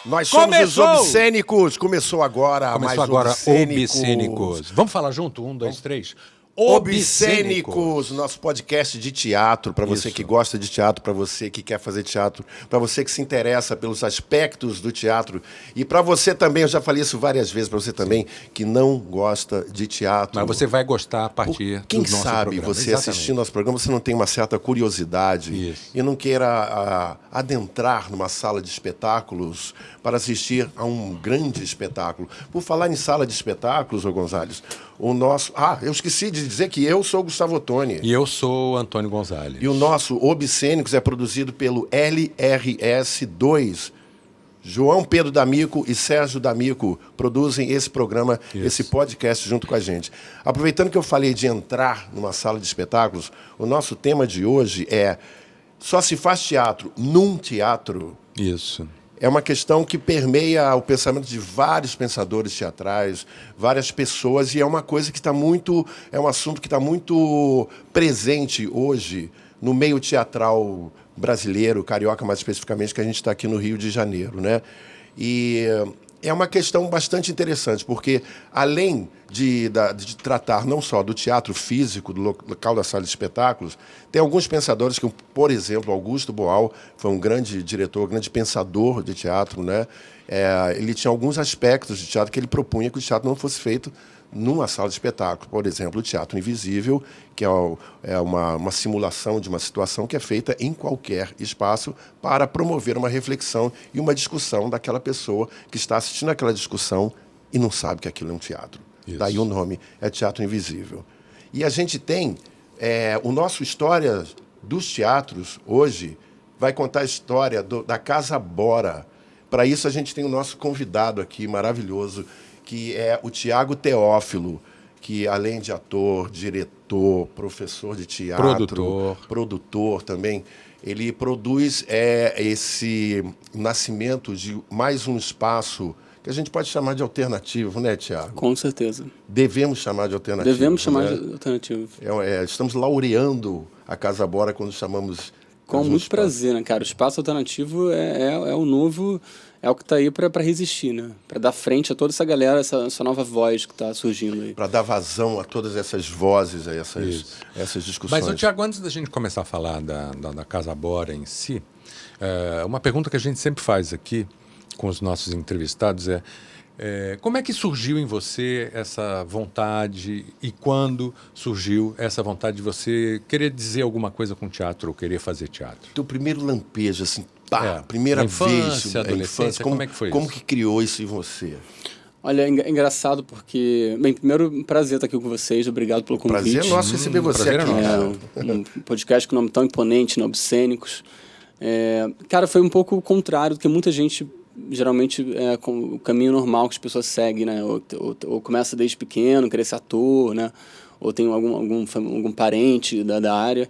Nós somos os Obscênicos. Começou agora Obscênicos. Vamos falar junto? 1, 2, 3. Obscênicos, nosso podcast de teatro, para você que gosta de teatro, para você que quer fazer teatro, para você que se interessa pelos aspectos do teatro e para você também, eu já falei isso várias vezes, para você também que não gosta de teatro. Mas você vai gostar a partir do nosso programa. Quem sabe você assistindo nosso programa, você não tem uma certa curiosidade e não queira adentrar numa sala de espetáculos para assistir a um grande espetáculo. Por falar em sala de espetáculos, ô Gonzalez, eu esqueci de dizer que eu sou o Gustavo Ottoni. E eu sou o Antônio Gonzalez. E o nosso Obscênicos é produzido pelo LRS2. João Pedro D'Amico e Sérgio D'Amico produzem esse programa, esse podcast junto com a gente. Aproveitando que eu falei de entrar numa sala de espetáculos, o nosso tema de hoje é: só se faz teatro num teatro? Isso. É uma questão que permeia o pensamento de vários pensadores teatrais, várias pessoas, e é uma coisa que é um assunto que está muito presente hoje no meio teatral brasileiro, carioca mais especificamente, que a gente está aqui no Rio de Janeiro, né? E é uma questão bastante interessante, porque além de tratar não só do teatro físico, do local da sala de espetáculos, tem alguns pensadores que, por exemplo, Augusto Boal foi um grande diretor, grande pensador de teatro, né? Ele tinha alguns aspectos de teatro que ele propunha que o teatro não fosse feito numa sala de espetáculo. Por exemplo, o teatro invisível, que é uma simulação de uma situação que é feita em qualquer espaço para promover uma reflexão e uma discussão daquela pessoa que está assistindo aquela discussão e não sabe que aquilo é um teatro. Isso. Daí o nome é Teatro Invisível. E a gente tem o nosso História dos Teatros, hoje, vai contar a história da Casa Bora. Para isso, a gente tem o nosso convidado aqui, maravilhoso, que é o Tiago Teófilo, que além de ator, diretor, professor de teatro, produtor também, ele produz esse nascimento de mais um espaço que a gente pode chamar de alternativo, né, Tiago? Com certeza. Devemos chamar de alternativo. Devemos chamar de alternativo. Estamos laureando a Casa Bora quando chamamos... Com muito prazer, né, cara? O espaço alternativo é o novo... É o que está aí para resistir, né? Para dar frente a toda essa galera, essa nova voz que está surgindo aí. Para dar vazão a todas essas vozes, a essas discussões. Mas, Tiago, antes da gente começar a falar da Casa Bora em si, uma pergunta que a gente sempre faz aqui com os nossos entrevistados como é que surgiu em você essa vontade e quando surgiu essa vontade de você querer dizer alguma coisa com teatro ou querer fazer teatro? Teu primeiro lampejo, assim, primeira infância, vez, adolescência, como é que foi como isso? que criou isso em você? Olha, é engraçado porque... Bem, primeiro, prazer estar aqui com vocês, obrigado pelo convite. Prazer nosso receber você aqui, cara. Um podcast com nome tão imponente, né? Obscênicos. Cara, foi um pouco o contrário do que muita gente... Geralmente com o caminho normal que as pessoas seguem, né? Ou começa desde pequeno, querer ser ator, né? Ou tem algum parente da área.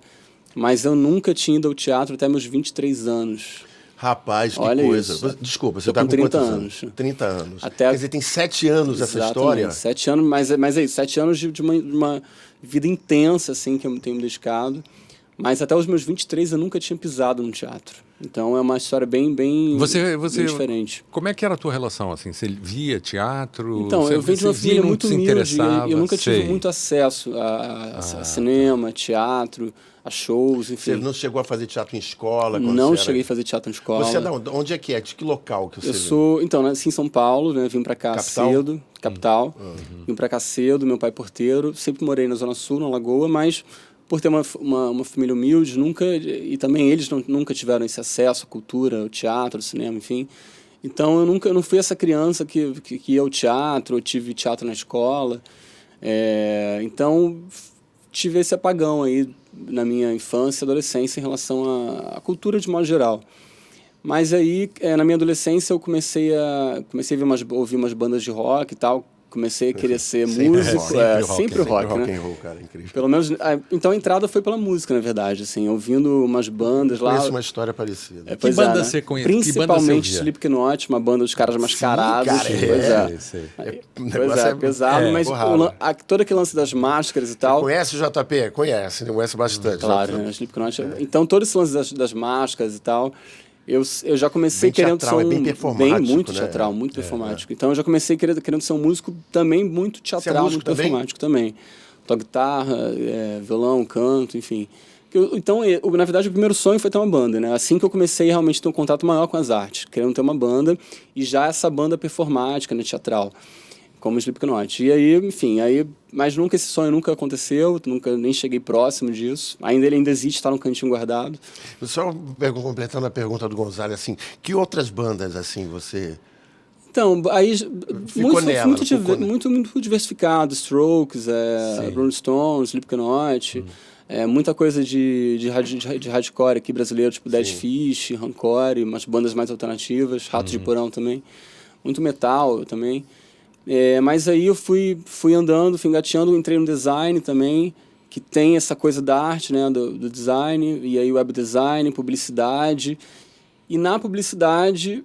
Mas eu nunca tinha ido ao teatro até meus 23 anos. Rapaz, que Olha coisa. Isso. Desculpa, você está com 30 quantos anos? 30 anos. Quer dizer, tem 7 anos essa história? 7 anos, mas é isso, 7 anos de uma vida intensa, assim, que eu tenho me dedicado. Mas até os meus 23 eu nunca tinha pisado no teatro. Então é uma história bem bem diferente. Como é que era a tua relação? Assim? Você via teatro? Então, eu venho de uma família muito humilde e eu nunca tive muito acesso a cinema, teatro, a shows, enfim. Você não chegou a fazer teatro em escola? Não cheguei a fazer teatro em escola. Você é de onde é que é? De que local que você Eu sou, então, nasci em São Paulo, né? Vim pra cá cedo, capital. Vim pra cá cedo, meu pai é porteiro. Sempre morei na Zona Sul, na Lagoa, mas... Por ter uma família humilde, e também eles nunca tiveram esse acesso à cultura, ao teatro, ao cinema, enfim. Então eu não fui essa criança que ia ao teatro, ou tive teatro na escola. Então tive esse apagão aí na minha infância e adolescência em relação à cultura de modo geral. Mas aí, na minha adolescência, eu comecei a ouvir umas bandas de rock e tal. Comecei a querer ser músico, sempre rock, né? Rock and roll, cara, incrível. Pelo menos, então a entrada foi pela música, na verdade, assim, ouvindo umas bandas lá. Conheço uma história parecida. Que banda você conhece? Principalmente Slipknot, uma banda dos caras mascarados. Cara, pesado, mas todo aquele lance das máscaras e tal. Conhece o JP? Conhece bastante. Claro, né? Slipknot. Então todo esse lance das máscaras e tal. Eu já comecei Bem querendo teatral, ser é bem performático, muito né? teatral, muito performático. Então eu já comecei querendo ser um músico também muito teatral, músico muito performático também. Toco guitarra, violão, canto, enfim. Então, na verdade, o primeiro sonho foi ter uma banda, né? Assim que eu comecei realmente a ter um contato maior com as artes, querendo ter uma banda, e já essa banda performática, né, teatral, como o Slipknot. E aí, enfim, mas nunca esse sonho nunca aconteceu, nunca nem cheguei próximo disso. Ele ainda existe, está no cantinho guardado. Só completando a pergunta do Gonzalo, assim, que outras bandas, assim, você... Então, aí muito diversificado, Strokes, Rolling Stones, Slipknot, muita coisa de hardcore aqui brasileiro, tipo Dead Fish, Rancor, umas bandas mais alternativas, Ratos de Porão também, muito metal também. Mas aí eu fui andando, fui engateando, entrei no design também, que tem essa coisa da arte, né, do design, e aí web design, publicidade. E na publicidade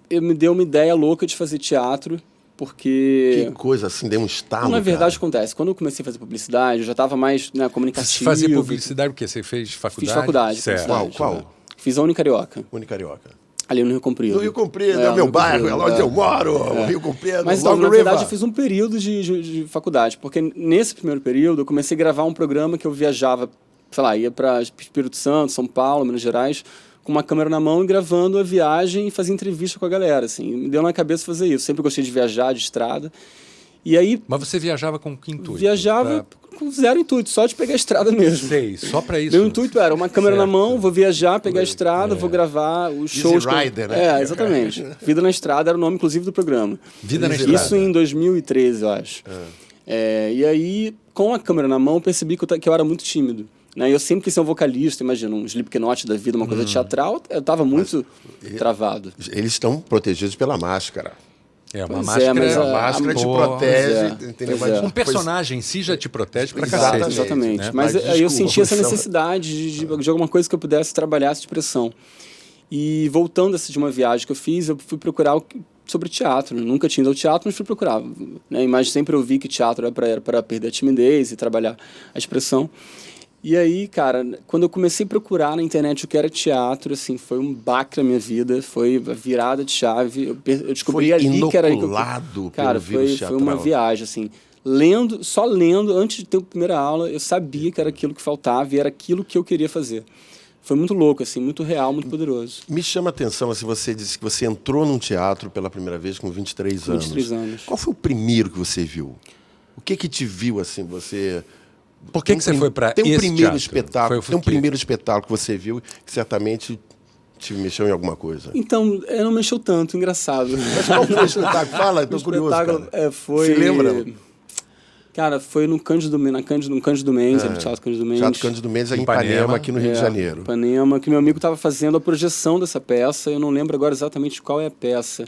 me deu uma ideia louca de fazer teatro, porque... Que coisa, assim, deu um estalo, Na verdade, cara. acontece. Quando eu comecei a fazer publicidade, eu já estava mais comunicativo. Você fazia publicidade porque você fez faculdade? Fiz faculdade. Certo. Qual? Fiz a Unicarioca. Unicarioca. Ali no Rio Comprido. No Rio Comprido, é o meu bairro, é lá onde eu moro, o Rio Comprido, Mas, Long na River. verdade, eu fiz um período de faculdade, porque nesse primeiro período eu comecei a gravar um programa que eu viajava, sei lá, ia para Espírito Santo, São Paulo, Minas Gerais, com uma câmera na mão e gravando a viagem e fazia entrevista com a galera, assim. Me deu na cabeça fazer isso. Sempre gostei de viajar, de estrada. E aí... Mas você viajava com que intuito? Viajava com zero intuito, só de pegar a estrada mesmo. Sei, só pra isso. Meu intuito era uma câmera na mão, vou viajar, pegar a estrada, vou gravar os shows. Easy Rider, né? Exatamente. Vida na Estrada era o nome, inclusive, do programa. Vida na Estrada. Isso em 2013, eu acho. E aí, com a câmera na mão, eu percebi que eu era muito tímido. Né? Eu sempre quis ser um vocalista, imagina, um Slipknot da vida, uma coisa teatral, eu estava muito travado. Eles estão protegidos pela máscara. Uma máscara te protege, entendeu? Mas um personagem em si já te protege pra Exatamente, cacete. Exatamente. Né? Mas aí eu senti essa necessidade de alguma coisa que eu pudesse trabalhar essa expressão. E voltando de uma viagem que eu fiz, eu fui procurar sobre teatro. Eu nunca tinha ido ao teatro, mas fui procurar. Né? Mas sempre ouvi que teatro era para perder a timidez e trabalhar a expressão. E aí, cara, quando eu comecei a procurar na internet o que era teatro, assim, foi um baque na minha vida, foi a virada de chave. Eu descobri ali que era... Cara, foi uma viagem, assim. Só lendo, antes de ter a primeira aula, eu sabia que era aquilo que faltava e era aquilo que eu queria fazer. Foi muito louco, assim, muito real, muito poderoso. Me chama a atenção, assim, você disse que você entrou num teatro pela primeira vez com 23 anos. 23 anos. Qual foi o primeiro que você viu? O que te viu, assim, você... Por que você foi para esse espetáculo? Tem um primeiro espetáculo que você viu que certamente te mexeu em alguma coisa. Então, não mexeu tanto, engraçado. Mas qual foi o espetáculo? Fala, estou curioso, cara. Foi... Se lembra? Cara, foi no Cândido Mendes, no Teatro Cândido Mendes. Teatro Cândido Mendes, em Ipanema, aqui no Rio de Janeiro. Ipanema, que meu amigo estava fazendo a projeção dessa peça, eu não lembro agora exatamente qual é a peça,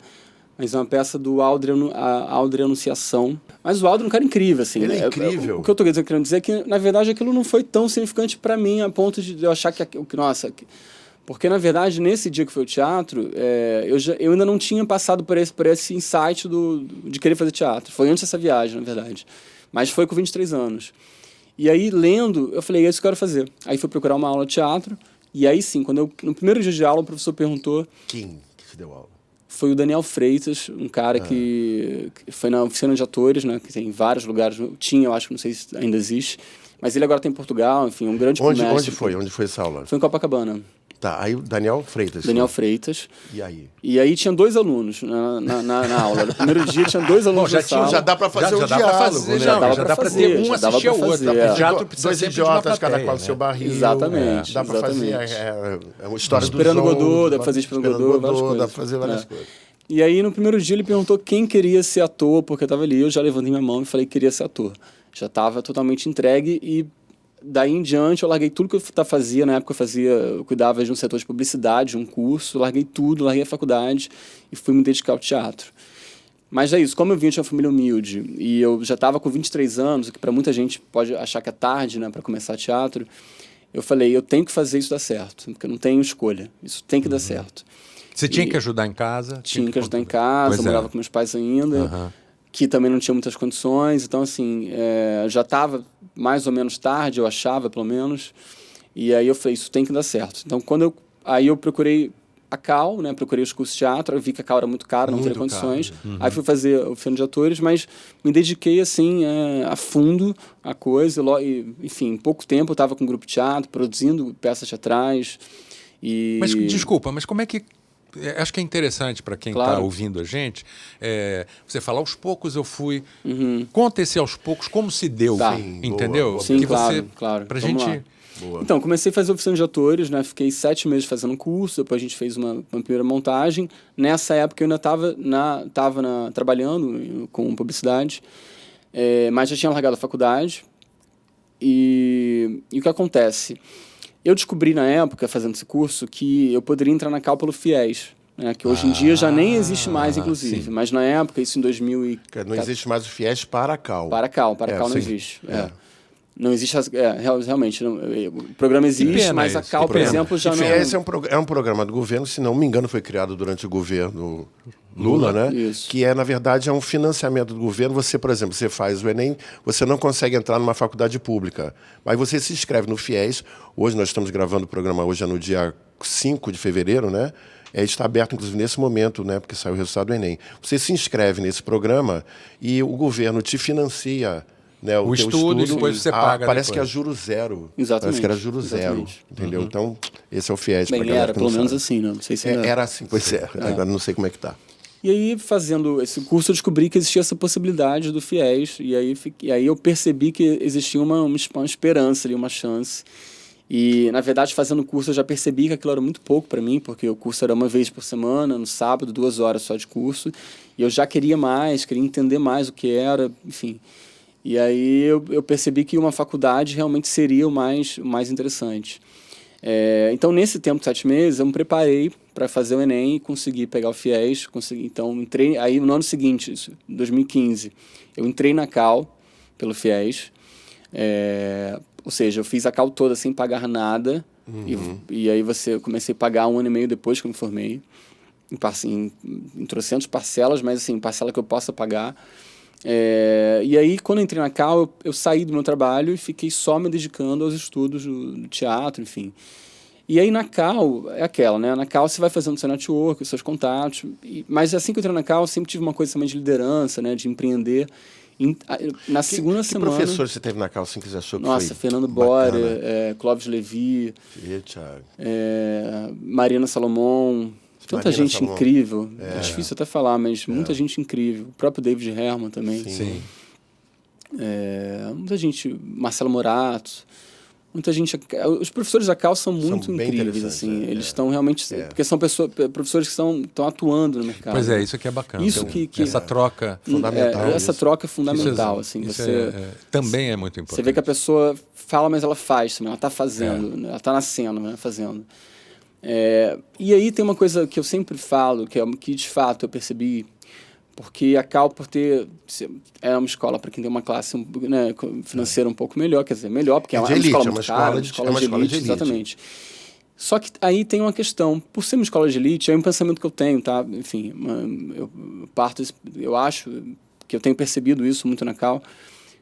mas é uma peça do Aldre Anunciação. Mas o Aldre é um cara incrível, assim. Ele é incrível. O que eu estou querendo dizer é que, na verdade, aquilo não foi tão significante para mim, a ponto de eu achar que nossa... Porque, na verdade, nesse dia que foi o teatro, eu ainda não tinha passado por esse insight de querer fazer teatro. Foi antes dessa viagem, na verdade. Mas foi com 23 anos. E aí, lendo, eu falei, é isso que eu quero fazer. Aí fui procurar uma aula de teatro. E aí, sim, no primeiro dia de aula, o professor perguntou... Quem te deu aula? Foi o Daniel Freitas, um cara que foi na oficina de atores, né? Que tem em vários lugares. Tinha, eu acho que não sei se ainda existe. Mas ele agora tem em Portugal, enfim, um grande mestre. Onde foi? Onde foi essa aula? Foi em Copacabana. Tá, aí o Daniel Freitas. Freitas. E aí? E aí tinha 2 alunos na aula. No primeiro dia tinha 2 alunos na sala. Já dá pra fazer um diálogo, né? Já dá pra ter um assistir ao outro. Teatro precisa 2 idiotas, cada qual no seu barril. Exatamente. Dá pra fazer uma história do Esperando Godot, dá pra fazer Esperando Godot, várias coisas. Dá pra fazer várias coisas. E aí, no primeiro dia, ele perguntou quem queria ser ator, porque eu tava ali, eu já levantei minha mão e falei que queria ser ator. Já tava totalmente entregue e daí em diante eu larguei tudo que eu fazia. Na época eu cuidava de um setor de publicidade, de um curso, larguei tudo, larguei a faculdade e fui me dedicar ao teatro. Mas é isso, como eu vim de uma família humilde e eu já estava com 23 anos, o que para muita gente pode achar que é tarde, né, para começar teatro, eu falei, eu tenho que fazer isso dar certo, porque eu não tenho escolha, isso tem que dar certo. Você tinha que ajudar em casa? Tinha que ajudar em casa, eu morava com meus pais ainda, que também não tinha muitas condições, então assim, já estava mais ou menos tarde, eu achava pelo menos, e aí eu falei, isso tem que dar certo. Então aí eu procurei a Cal, né? Procurei os cursos de teatro, eu vi que a Cal era muito cara, não teria condições. Aí fui fazer o Oficina de Atores, mas me dediquei, assim, a fundo à coisa. E, enfim, em pouco tempo eu estava com um grupo de teatro, produzindo peças teatrais. Mas, desculpa, mas como é que... Acho que é interessante para quem está ouvindo a gente, você falar, aos poucos eu fui... Conta esse aos poucos, como se deu, entendeu? Boa. Sim, claro. Pra gente... Boa. Então, comecei a fazer oficina de atores, né? Fiquei 7 meses fazendo um curso, depois a gente fez uma primeira montagem. Nessa época eu ainda estava trabalhando com publicidade, mas já tinha largado a faculdade. E o que acontece? Eu descobri na época, fazendo esse curso, que eu poderia entrar na Cal pelo FIES, né? Que hoje em dia já nem existe mais, inclusive. Sim. Mas na época, isso em 2000 Não existe mais o FIES para a Cal. Para a Cal não existe. Não existe, realmente, o programa existe, mas a Cal, por exemplo, já não... O FIES é um programa do governo, se não me engano, foi criado durante o governo Lula, né? Isso. Que na verdade, é um financiamento do governo. Você, por exemplo, você faz o Enem, você não consegue entrar numa faculdade pública, mas você se inscreve no FIES. Hoje nós estamos gravando o programa, hoje é no dia 5 de fevereiro, né? Está aberto, inclusive, nesse momento, né? Porque saiu o resultado do Enem. Você se inscreve nesse programa e o governo te financia, né, o estudo e depois você paga. Parece que é juro zero. Exatamente. Parece que era juro zero. Entendeu? Então, esse é o FIES. Bem, era pelo menos assim, né? Não sei se era assim, pois é. Agora não sei como é que está. E aí, fazendo esse curso, eu descobri que existia essa possibilidade do FIES. E aí eu percebi que existia uma esperança ali, uma chance. E, na verdade, fazendo o curso, eu já percebi que aquilo era muito pouco para mim, porque o curso era uma vez por semana, no sábado, 2 horas só de curso. E eu já queria mais, queria entender mais o que era, enfim... E aí eu percebi que uma faculdade realmente seria o mais interessante. Então, nesse tempo de 7 meses, eu me preparei para fazer o Enem e consegui pegar o FIES. Então, entrei. Aí, no ano seguinte, isso, 2015, eu entrei na Cal pelo FIES. Ou seja, eu fiz a Cal toda sem pagar nada. E aí eu comecei a pagar 1 ano e meio depois que eu me formei. Em trocentas parcelas, mas assim, parcela que eu possa pagar. E aí, quando eu entrei na Cal, eu saí do meu trabalho e fiquei só me dedicando aos estudos do teatro, enfim. E aí, na Cal, é aquela, né? Na Cal, você vai fazendo seu network, os seus contatos. Mas assim que eu entrei na Cal, eu sempre tive uma coisa também de liderança, né? De empreender. Na segunda semana... Que professor você teve na Cal, assim, que você achou que Nossa, foi Fernando Borer, Clóvis Levi, Marina Salomão... Tanta gente Salomão. incrível. É difícil até falar, mas muita gente incrível. O próprio David Herman também. Sim. Muita gente... Marcelo Morato. Muita gente... Os professores da Cal são muito incríveis, assim. Eles estão realmente... Porque são professores que estão atuando no mercado. Pois isso aqui é bacana. Isso essa troca fundamental. Essa troca é fundamental, isso assim. também é muito importante. Você vê que a pessoa fala, mas ela faz também. Ela está fazendo. Ela está nascendo, né? Fazendo. E aí tem uma coisa que eu sempre falo, que de fato eu percebi, porque a Cal, é uma escola para quem tem uma classe, né, financeira um pouco melhor, quer dizer, melhor, porque é uma escola muito cara, uma escola de elite, exatamente. Só que aí tem uma questão, por ser uma escola de elite, é um pensamento que eu tenho, tá? Enfim, eu acho que eu tenho percebido isso muito na Cal.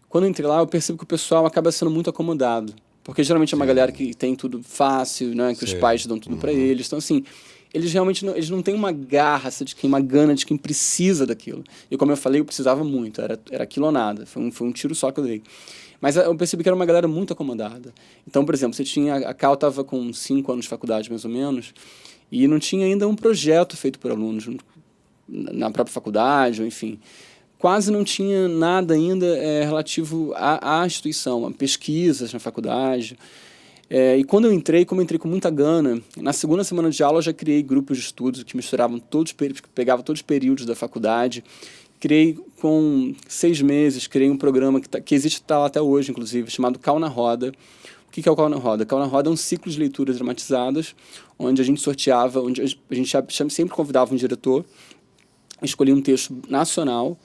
Quando eu entrei lá, eu percebo que o pessoal acaba sendo muito acomodado. Porque geralmente é uma galera que tem tudo fácil, né? Que os pais dão tudo para eles. Então, assim, eles realmente eles não têm uma garra, uma gana de quem precisa daquilo. E como eu falei, eu precisava muito. Era aquilo ou nada. Foi um tiro só que eu dei. Mas eu percebi que era uma galera muito acomodada. Então, por exemplo, a Cal estava com 5 anos de faculdade, mais ou menos, e não tinha ainda um projeto feito por alunos na própria faculdade, ou enfim... Quase não tinha nada ainda relativo à instituição, a pesquisas na faculdade. E quando eu entrei, como eu entrei com muita gana, na segunda semana de aula eu já criei grupos de estudos que misturavam pegavam todos os períodos da faculdade. Criei com 6 meses, criei um programa que existe lá até hoje, inclusive, chamado Cal na Roda. O que é o Cal na Roda? Cal na Roda é um ciclo de leituras dramatizadas, onde a gente sorteava, onde a gente sempre convidava um diretor, escolhia um texto nacional,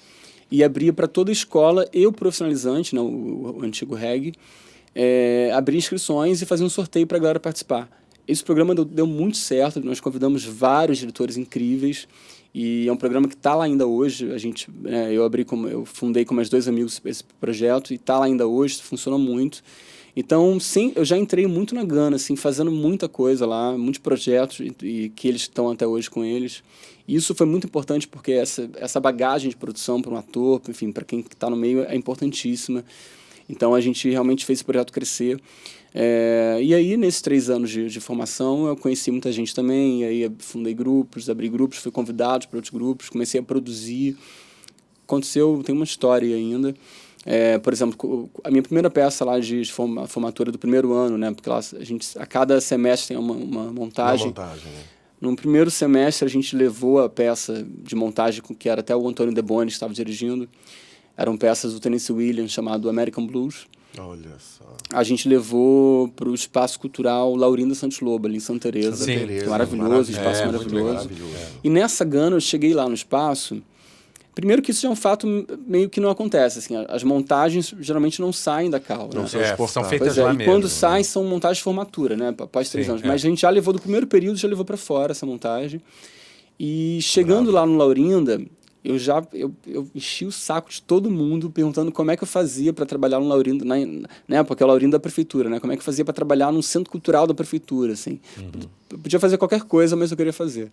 e abria para toda a escola e o profissionalizante, né, o antigo REG, abria inscrições e fazia um sorteio para a galera participar. Esse programa deu muito certo, nós convidamos vários diretores incríveis, e é um programa que está lá ainda hoje. Eu fundei com mais 2 amigos esse projeto, e está lá ainda hoje, funciona muito. Então, sim, eu já entrei muito na Gana, assim, fazendo muita coisa lá, muitos projetos, e que eles estão até hoje com eles. E isso foi muito importante porque essa bagagem de produção para um ator, enfim, para quem está no meio, é importantíssima. Então, a gente realmente fez esse projeto crescer. E aí, nesses 3 anos de formação, eu conheci muita gente também, e aí fundei grupos, abri grupos, fui convidado para outros grupos, comecei a produzir. Tem uma história ainda. Por exemplo, a minha primeira peça lá de formatura do primeiro ano, né? Porque lá a cada semestre tem uma montagem. Uma montagem, né? No primeiro semestre, a gente levou a peça de montagem, que era até o Antônio Deboni que estava dirigindo. Eram peças do Tennessee Williams, chamado American Blues. Olha só. A gente levou para o Espaço Cultural Laurinda Santos Lobo, ali em Santa Teresa. Sim. Que é maravilhoso, espaço maravilhoso. E nessa Gana, eu cheguei lá no espaço. Primeiro que isso já é um fato meio que não acontece. Assim, as montagens geralmente não saem da CAL. Não né? São feitas Pois lá e mesmo. quando saem, são montagens de formatura, né? Após 3 anos. Mas a gente já levou do primeiro período, já levou para fora essa montagem. E chegando lá no Laurinda, eu enchi o saco de todo mundo perguntando como é que eu fazia para trabalhar no Laurinda, né? Porque é o Laurinda da prefeitura, né? Como é que eu fazia para trabalhar num centro cultural da prefeitura, assim. Eu podia fazer qualquer coisa, mas eu queria fazer.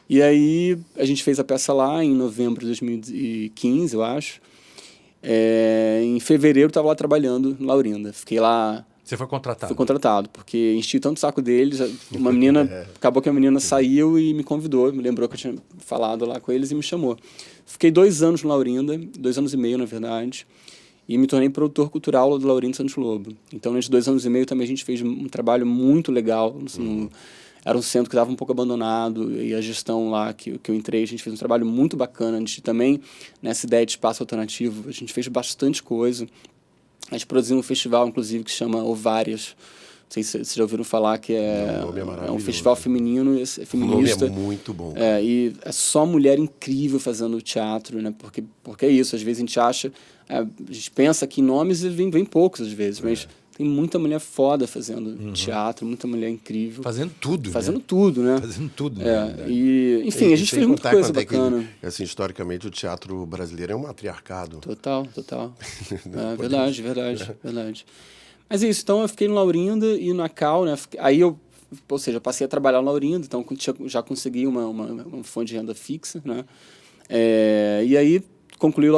E aí a gente fez a peça lá em novembro de 2015, eu acho. Em fevereiro eu estava lá trabalhando no Laurinda. Fiquei lá... Você foi contratado? Fui contratado, porque enchi tanto o saco deles. Uma menina... Acabou que a menina saiu e me convidou. Me lembrou que eu tinha falado lá com eles e me chamou. Fiquei 2 anos no Laurinda, 2 anos e meio, na verdade. E me tornei produtor cultural do Laurinda Santos Lobo. Então, nesses 2 anos e meio também a gente fez um trabalho muito legal. Era um centro que estava um pouco abandonado, e a gestão lá que eu entrei, a gente fez um trabalho muito bacana. A gente também, nessa ideia de espaço alternativo, a gente fez bastante coisa. A gente produziu um festival, inclusive, que se chama Ovárias. Não sei se vocês já ouviram falar, que é um festival feminino, feminista. O nome é muito bom. E é só mulher incrível fazendo teatro, né? Porque é isso, às vezes a gente acha... a gente pensa que em nomes vem poucos, às vezes, mas... Tem muita mulher foda fazendo teatro, muita mulher incrível. Fazendo tudo, Fazendo tudo, né? Fazendo tudo, E, enfim, a gente fez muita coisa bacana. Assim, historicamente, o teatro brasileiro é um matriarcado. Total. Verdade. Mas é isso, então eu fiquei no Laurinda e na CAL, né? Aí eu passei a trabalhar no Laurinda, então já consegui uma fonte de renda fixa, né? E aí... Concluiu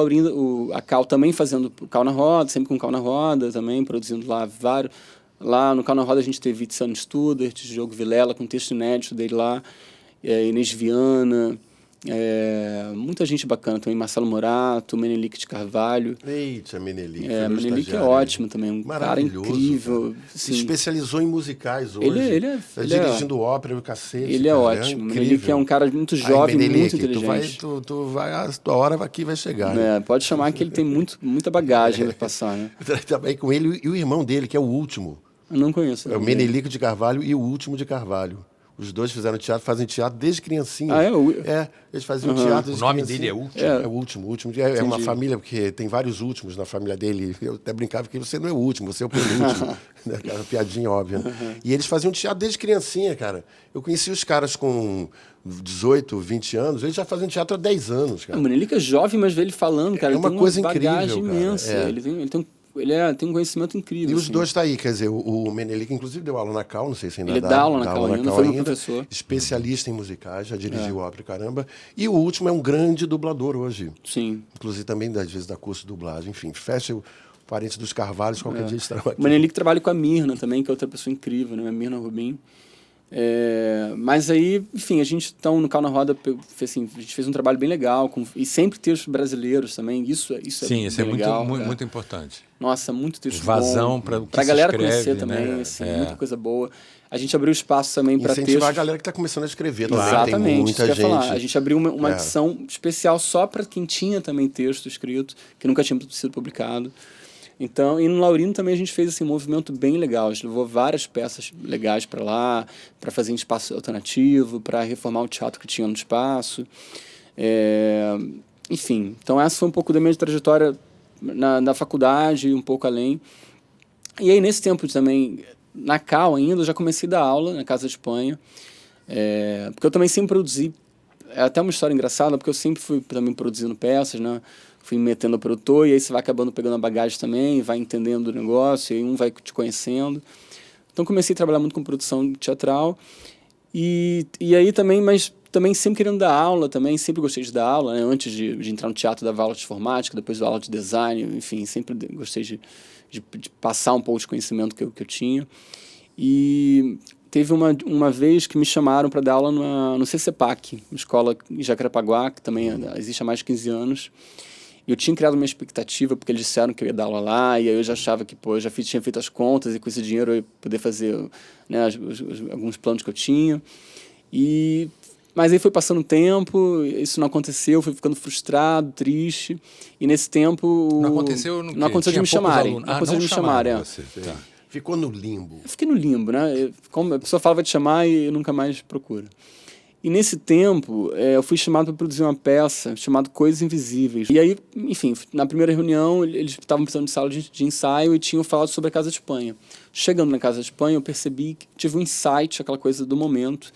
a CAL também fazendo o CAL na Roda, sempre com o CAL na Roda também, produzindo lá vários. Lá no CAL na Roda a gente teve Tiziano Studert, Diogo Vilela, com texto inédito dele lá, Inês Viana, muita gente bacana também, Marcelo Morato, Menelik de Carvalho. Eita, Menelik. Menelik é ótimo também, um cara incrível. Se especializou em musicais hoje. Ele é dirigindo ópera e o cacete. Ele é ótimo. Menelik é um cara muito jovem, Menelik, muito inteligente. A hora aqui vai chegar. Pode chamar que ele tem muita bagagem para passar, né? Também com ele e o irmão dele, que é o último. Eu não conheço. É o Menelik de Carvalho e o Último de Carvalho. Os dois fazem teatro desde criancinha. Eles faziam teatro desde criancinha. O nome criancinha. dele é Último? É o Último. É uma família, porque tem vários últimos na família dele. Eu até brincava que você não é o último, você é o penúltimo. Aquela piadinha óbvia. E eles faziam teatro desde criancinha, cara. Eu conheci os caras com 18, 20 anos, eles já faziam teatro há 10 anos, cara. O Menelik é jovem, mas vê ele falando, cara. É uma coisa incrível, bagagem imensa. Ele tem um conhecimento incrível. E os dois tá aí, quer dizer, o Menelik inclusive deu aula na CAL, não sei se ainda ele dá aula na CAL ainda, foi meu professor. Especialista em musicais, já dirigiu ópera e caramba. E o Último é um grande dublador hoje. Sim. Inclusive também, às vezes, dá curso de dublagem. Enfim, fecha o parente dos Carvalhos, qualquer dia eles aqui. O Menelik trabalha com a Mirna também, que é outra pessoa incrível, né? A Mirna Rubin. Mas aí, enfim, a gente então no CAL na Roda a gente fez um trabalho bem legal e sempre textos brasileiros também. Isso sim, isso é legal, muito importante. Nossa, muito texto vazão para a galera escreve, conhecer também, muita coisa boa. A gente abriu espaço também para textos. Incentivar a galera que está começando a escrever também. Exatamente, tem muita gente. Falar. A gente abriu uma edição especial só para quem tinha também texto escrito, que nunca tinha sido publicado. Então, e no Laurindo também a gente fez um movimento bem legal. A gente levou várias peças legais para lá, para fazer em espaço alternativo, para reformar o teatro que tinha no espaço. Enfim, então essa foi um pouco da minha trajetória na faculdade, um pouco além. E aí, nesse tempo também, na CAL ainda, eu já comecei a dar aula na Casa de Espanha, porque eu também sempre produzi é até uma história engraçada, porque eu sempre fui também produzindo peças, né? Fui me metendo a produtor, e aí você vai acabando pegando a bagagem também, vai entendendo o negócio, e um vai te conhecendo. Então comecei a trabalhar muito com produção teatral, e aí também, mas também sempre querendo dar aula também, sempre gostei de dar aula, né? Antes de entrar no teatro, dava aula de informática, depois dava aula de design, enfim, sempre gostei de passar um pouco de conhecimento que eu tinha. E teve uma vez que me chamaram para dar aula no CCPAC, uma escola em Jacarepaguá, que também existe há mais de 15 anos. E eu tinha criado uma expectativa, porque eles disseram que eu ia dar aula lá, e aí eu já achava que, pô, eu já tinha feito as contas, e com esse dinheiro eu ia poder fazer, né, alguns planos que eu tinha. Mas aí foi passando o tempo, isso não aconteceu, fui ficando frustrado, triste, e nesse tempo... Não aconteceu no quê? Não aconteceu de me chamarem. Não aconteceu de me chamarem, Tá. Ficou no limbo. Eu fiquei no limbo, né? Como a pessoa fala, vai te chamar e nunca mais procura. E nesse tempo, eu fui chamado para produzir uma peça chamada Coisas Invisíveis. E aí, enfim, na primeira reunião, eles estavam precisando de sala de ensaio e tinham falado sobre a Casa de Espanha. Chegando na Casa de Espanha, eu percebi que tive um insight, aquela coisa do momento.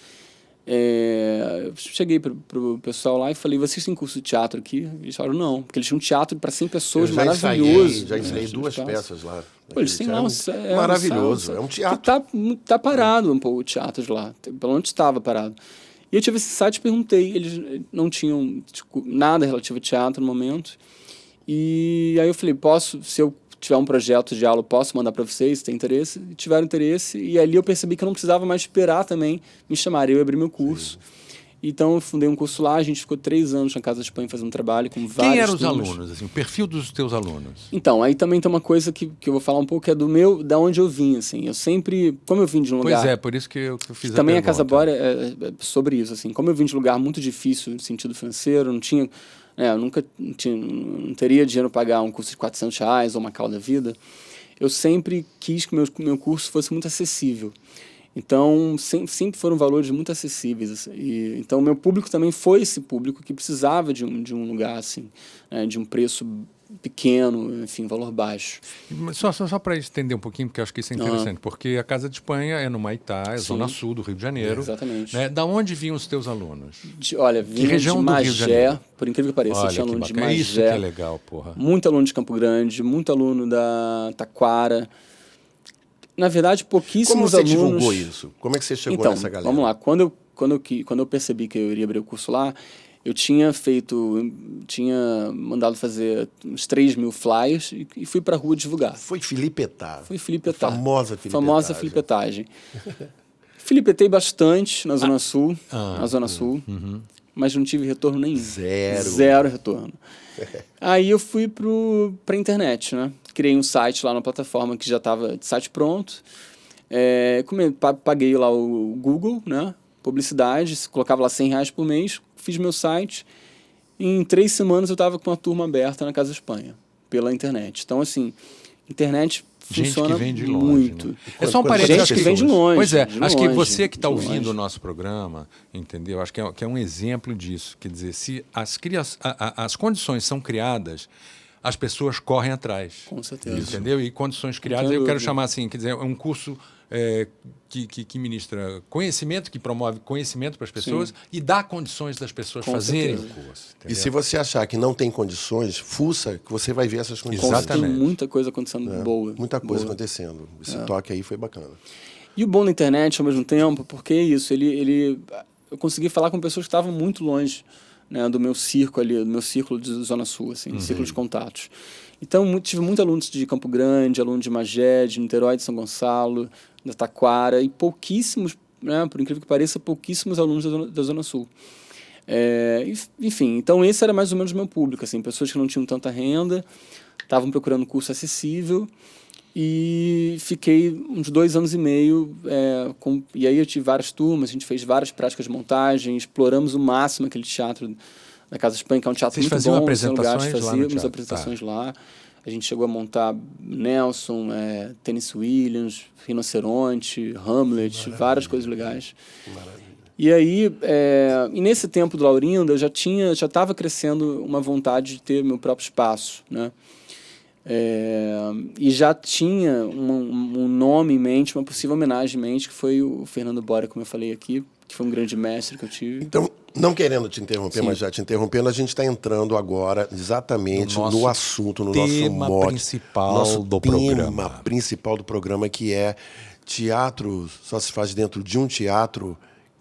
Eu cheguei pro pessoal lá e falei, vocês têm curso de teatro aqui? Eles falaram, não, porque eles tinham um teatro para 100 pessoas, maravilhoso. Já ensaiei 2 peças lá. Pô, eles têm lá maravilhoso, é um teatro. Que tá parado um pouco o teatro de lá, pelo menos estava parado. E eu tive esse site e perguntei, eles não tinham nada relativo ao teatro no momento. E aí eu falei, se eu tiver um projeto de aula, posso mandar para vocês, se tem interesse? E tiveram interesse, e ali eu percebi que eu não precisava mais esperar também me chamarem, eu abri meu curso. Sim. Então eu fundei um curso lá, a gente ficou 3 anos na Casa de Espanha fazendo trabalho com vários Quem eram os turmas. alunos, assim, o perfil dos teus alunos? Então, aí também tem uma coisa que eu vou falar um pouco, que é da onde eu vim, assim. Eu sempre, como eu vim de um lugar... Pois é, por isso que eu fiz a também pergunta. a Casa Bora é sobre isso, assim. Como eu vim de um lugar muito difícil no sentido financeiro, não tinha... eu nunca não teria dinheiro para pagar um curso de R$400 ou uma cauda da vida. Eu sempre quis que meu curso fosse muito acessível. Então, sempre foram valores muito acessíveis. Assim. Então, o meu público também foi esse público que precisava de um lugar, assim, né, de um preço pequeno, enfim, valor baixo. Só para estender um pouquinho, porque eu acho que isso é interessante, porque a Casa de Espanha é no Maitá, é zona sul do Rio de Janeiro. Exatamente. Né? Da onde vinham os teus alunos? Olha, vinham região de do Rio de Janeiro? por incrível que pareça. Olha, tinha aluno de bacana. Magé. Isso que é legal, porra. Muito aluno de Campo Grande, muito aluno da Taquara. Na verdade, pouquíssimos alunos... Como você divulgou isso? Como é que você chegou nessa galera? Vamos lá. Quando eu percebi que eu iria abrir o curso lá, eu tinha mandado fazer uns 3.000 flyers e fui pra rua divulgar. Foi filipetagem. Foi filipetagem. Famosa filipetagem. Filipetei bastante na Zona Sul, mas não tive retorno nenhum. Zero retorno. Aí eu fui pra internet, né? Criei um site lá na plataforma que já estava de site pronto. Paguei lá o Google, né? Publicidade, colocava lá R$100 por mês, fiz meu site. Em 3 semanas eu estava com uma turma aberta na Casa Espanha, pela internet. Então, assim, internet funciona gente que vem de longe, muito. Né? É só um parênteses. Gente que vem de longe. Pois é, acho que você que está ouvindo o nosso programa, entendeu? Acho que é um exemplo disso. Quer dizer, se as condições são criadas, as pessoas correm atrás. Com certeza. Entendeu? E condições criadas, eu quero chamar assim, quer dizer, é um curso que ministra conhecimento, que promove conhecimento para as pessoas. Sim. E dá condições das pessoas fazerem o curso. Entendeu? E se você achar que não tem condições, fuça, que você vai ver essas condições. Exatamente. Tem muita coisa acontecendo boa. Muita coisa acontecendo. Esse toque aí foi bacana. E o bom da internet, ao mesmo tempo, porque é isso, eu consegui falar com pessoas que estavam muito longe, né, do meu círculo de Zona Sul, assim, círculo de contatos. Então, tive muitos alunos de Campo Grande, aluno de Magé, de Niterói, de São Gonçalo, da Taquara, e pouquíssimos, né, por incrível que pareça, pouquíssimos alunos da Zona Sul. Enfim, então esse era mais ou menos o meu público, assim, pessoas que não tinham tanta renda, estavam procurando curso acessível, e fiquei uns 2 anos e meio, e aí eu tive várias turmas, a gente fez várias práticas de montagem, exploramos o máximo aquele teatro da Casa Espanha, que é um teatro muito bom. Vocês faziam apresentações lá no fazíamos teatro? Apresentações lá. A gente chegou a montar Nelson, Tennessee Williams, Rinoceronte, Hamlet, Maravilha. Várias coisas legais. Maravilha. E aí, e nesse tempo do Laurindo, eu já estava crescendo uma vontade de ter meu próprio espaço, né? E já tinha um nome em mente, uma possível homenagem em mente, que foi o Fernando Bora, como eu falei aqui, que foi um grande mestre que eu tive. Então, Não querendo te interromper, Sim. mas já te interrompendo, a gente está entrando agora exatamente no assunto, no nosso tema mote, principal nosso do tema programa. principal do programa, que é teatro só se faz dentro de um teatro.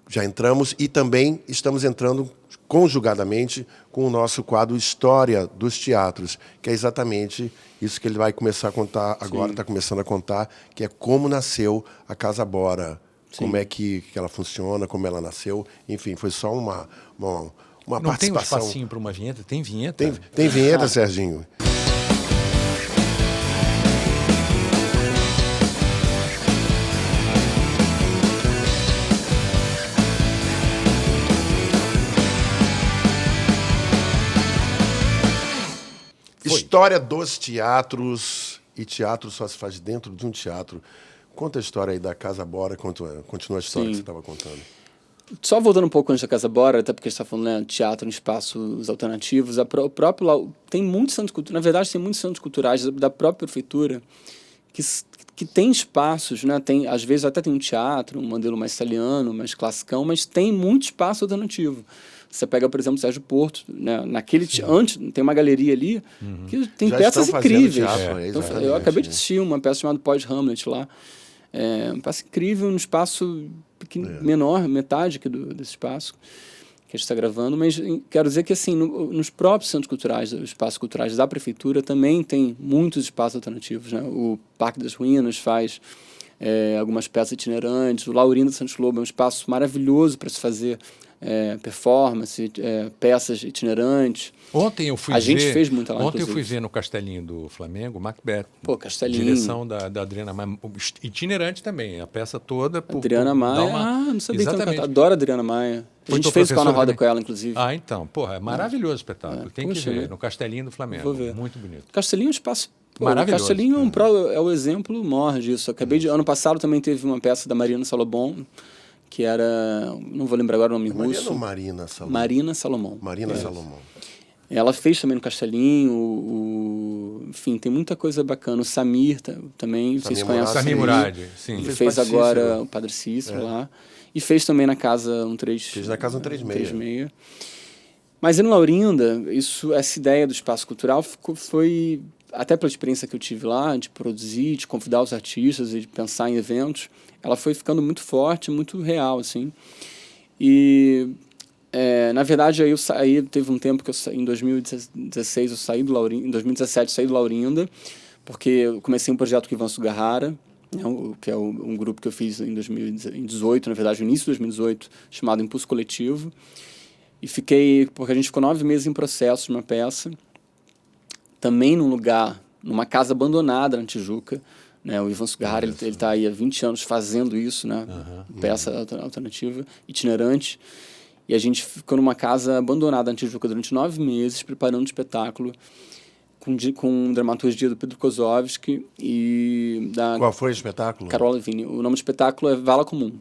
Já entramos e também estamos entrando conjugadamente com o nosso quadro História dos Teatros, que é exatamente isso que ele vai começar a contar agora, está começando a contar, que é como nasceu a Casa Bora. Sim. Como é que ela funciona, como ela nasceu. Enfim, foi só uma Não participação. tem um espacinho para uma vinheta? Tem vinheta? Tem vinheta, Serginho? História dos teatros, e teatro só se faz dentro de um teatro. Conta a história aí da Casa Bora, continua a história que você estava contando. Só voltando um pouco antes da Casa Bora, até porque a gente está falando, né, teatro em espaços alternativos, o próprio tem muitos centros culturais, na verdade tem muitos centros culturais da própria prefeitura que tem espaços, né, tem, às vezes até tem um teatro, um modelo mais italiano, mais classicão, mas tem muito espaço alternativo. Você pega, por exemplo, o Sérgio Porto, né, antes tem uma galeria ali que tem Já peças estão fazendo incríveis. teatro, Então, eu acabei de assistir uma peça chamada Pós-Hamlet lá. Uma peça incrível, num espaço menor, metade aqui desse espaço que a gente está gravando, mas quero dizer que assim, nos próprios centros culturais, os espaços culturais da prefeitura também tem muitos espaços alternativos, né? O Parque das Ruínas faz algumas peças itinerantes, o Laurindo de Santos Lobo é um espaço maravilhoso para se fazer performance, peças itinerantes. Ontem eu fui A gente fez muito lá, Ontem eu inclusive. fui ver no Castelinho do Flamengo, Macbeth. Pô, Castelinho. Direção da Adriana Maia. Itinerante também, a peça toda. Adriana Maia. Não sabia que Exatamente. ela adoro a Adriana Maia. A gente fez o Pau na Roda com ela, inclusive. Ah, então. Porra, é maravilhoso o espetáculo. Tem que Puxa, ver, né? no Castelinho do Flamengo. Vou ver. Muito bonito. Castelinho é um espaço Maravilhoso. O Castelinho é o exemplo maior disso. Ano passado também teve uma peça da Marina Salomão, que era, não vou lembrar agora o nome russo. Marina Salomão? Marina Salomão. Marina Salomão. Ela fez também no Castelinho, enfim, tem muita coisa bacana. O Samir também, vocês conhecem. Samir Murad, sim. Ele Fez fez Padre agora Cícero. o Padre Cícero lá. E fez também na Casa 136. Fez na Casa 136. Mas em Laurinda, essa ideia do espaço cultural foi, até pela experiência que eu tive lá, de produzir, de convidar os artistas e de pensar em eventos, ela foi ficando muito forte, muito real, assim. E, na verdade, aí teve um tempo que em 2016 eu saí do Laurinda, em 2017 eu saí do Laurinda, porque eu comecei um projeto com o Ivan Sugarrara, que é um grupo que eu fiz em 2018, na verdade, no início de 2018, chamado Impulso Coletivo. E porque a gente ficou 9 meses em processo de uma peça, também numa casa abandonada na Tijuca, né? O Ivan Sugarrara, ele está aí há 20 anos fazendo isso, né? Peça alternativa, itinerante. E a gente ficou numa casa abandonada na Tijuca durante 9 meses, preparando um espetáculo com dramaturgia do Pedro Kozovski e da Qual foi o espetáculo? Carola Vini. O nome do espetáculo é Vala Comum.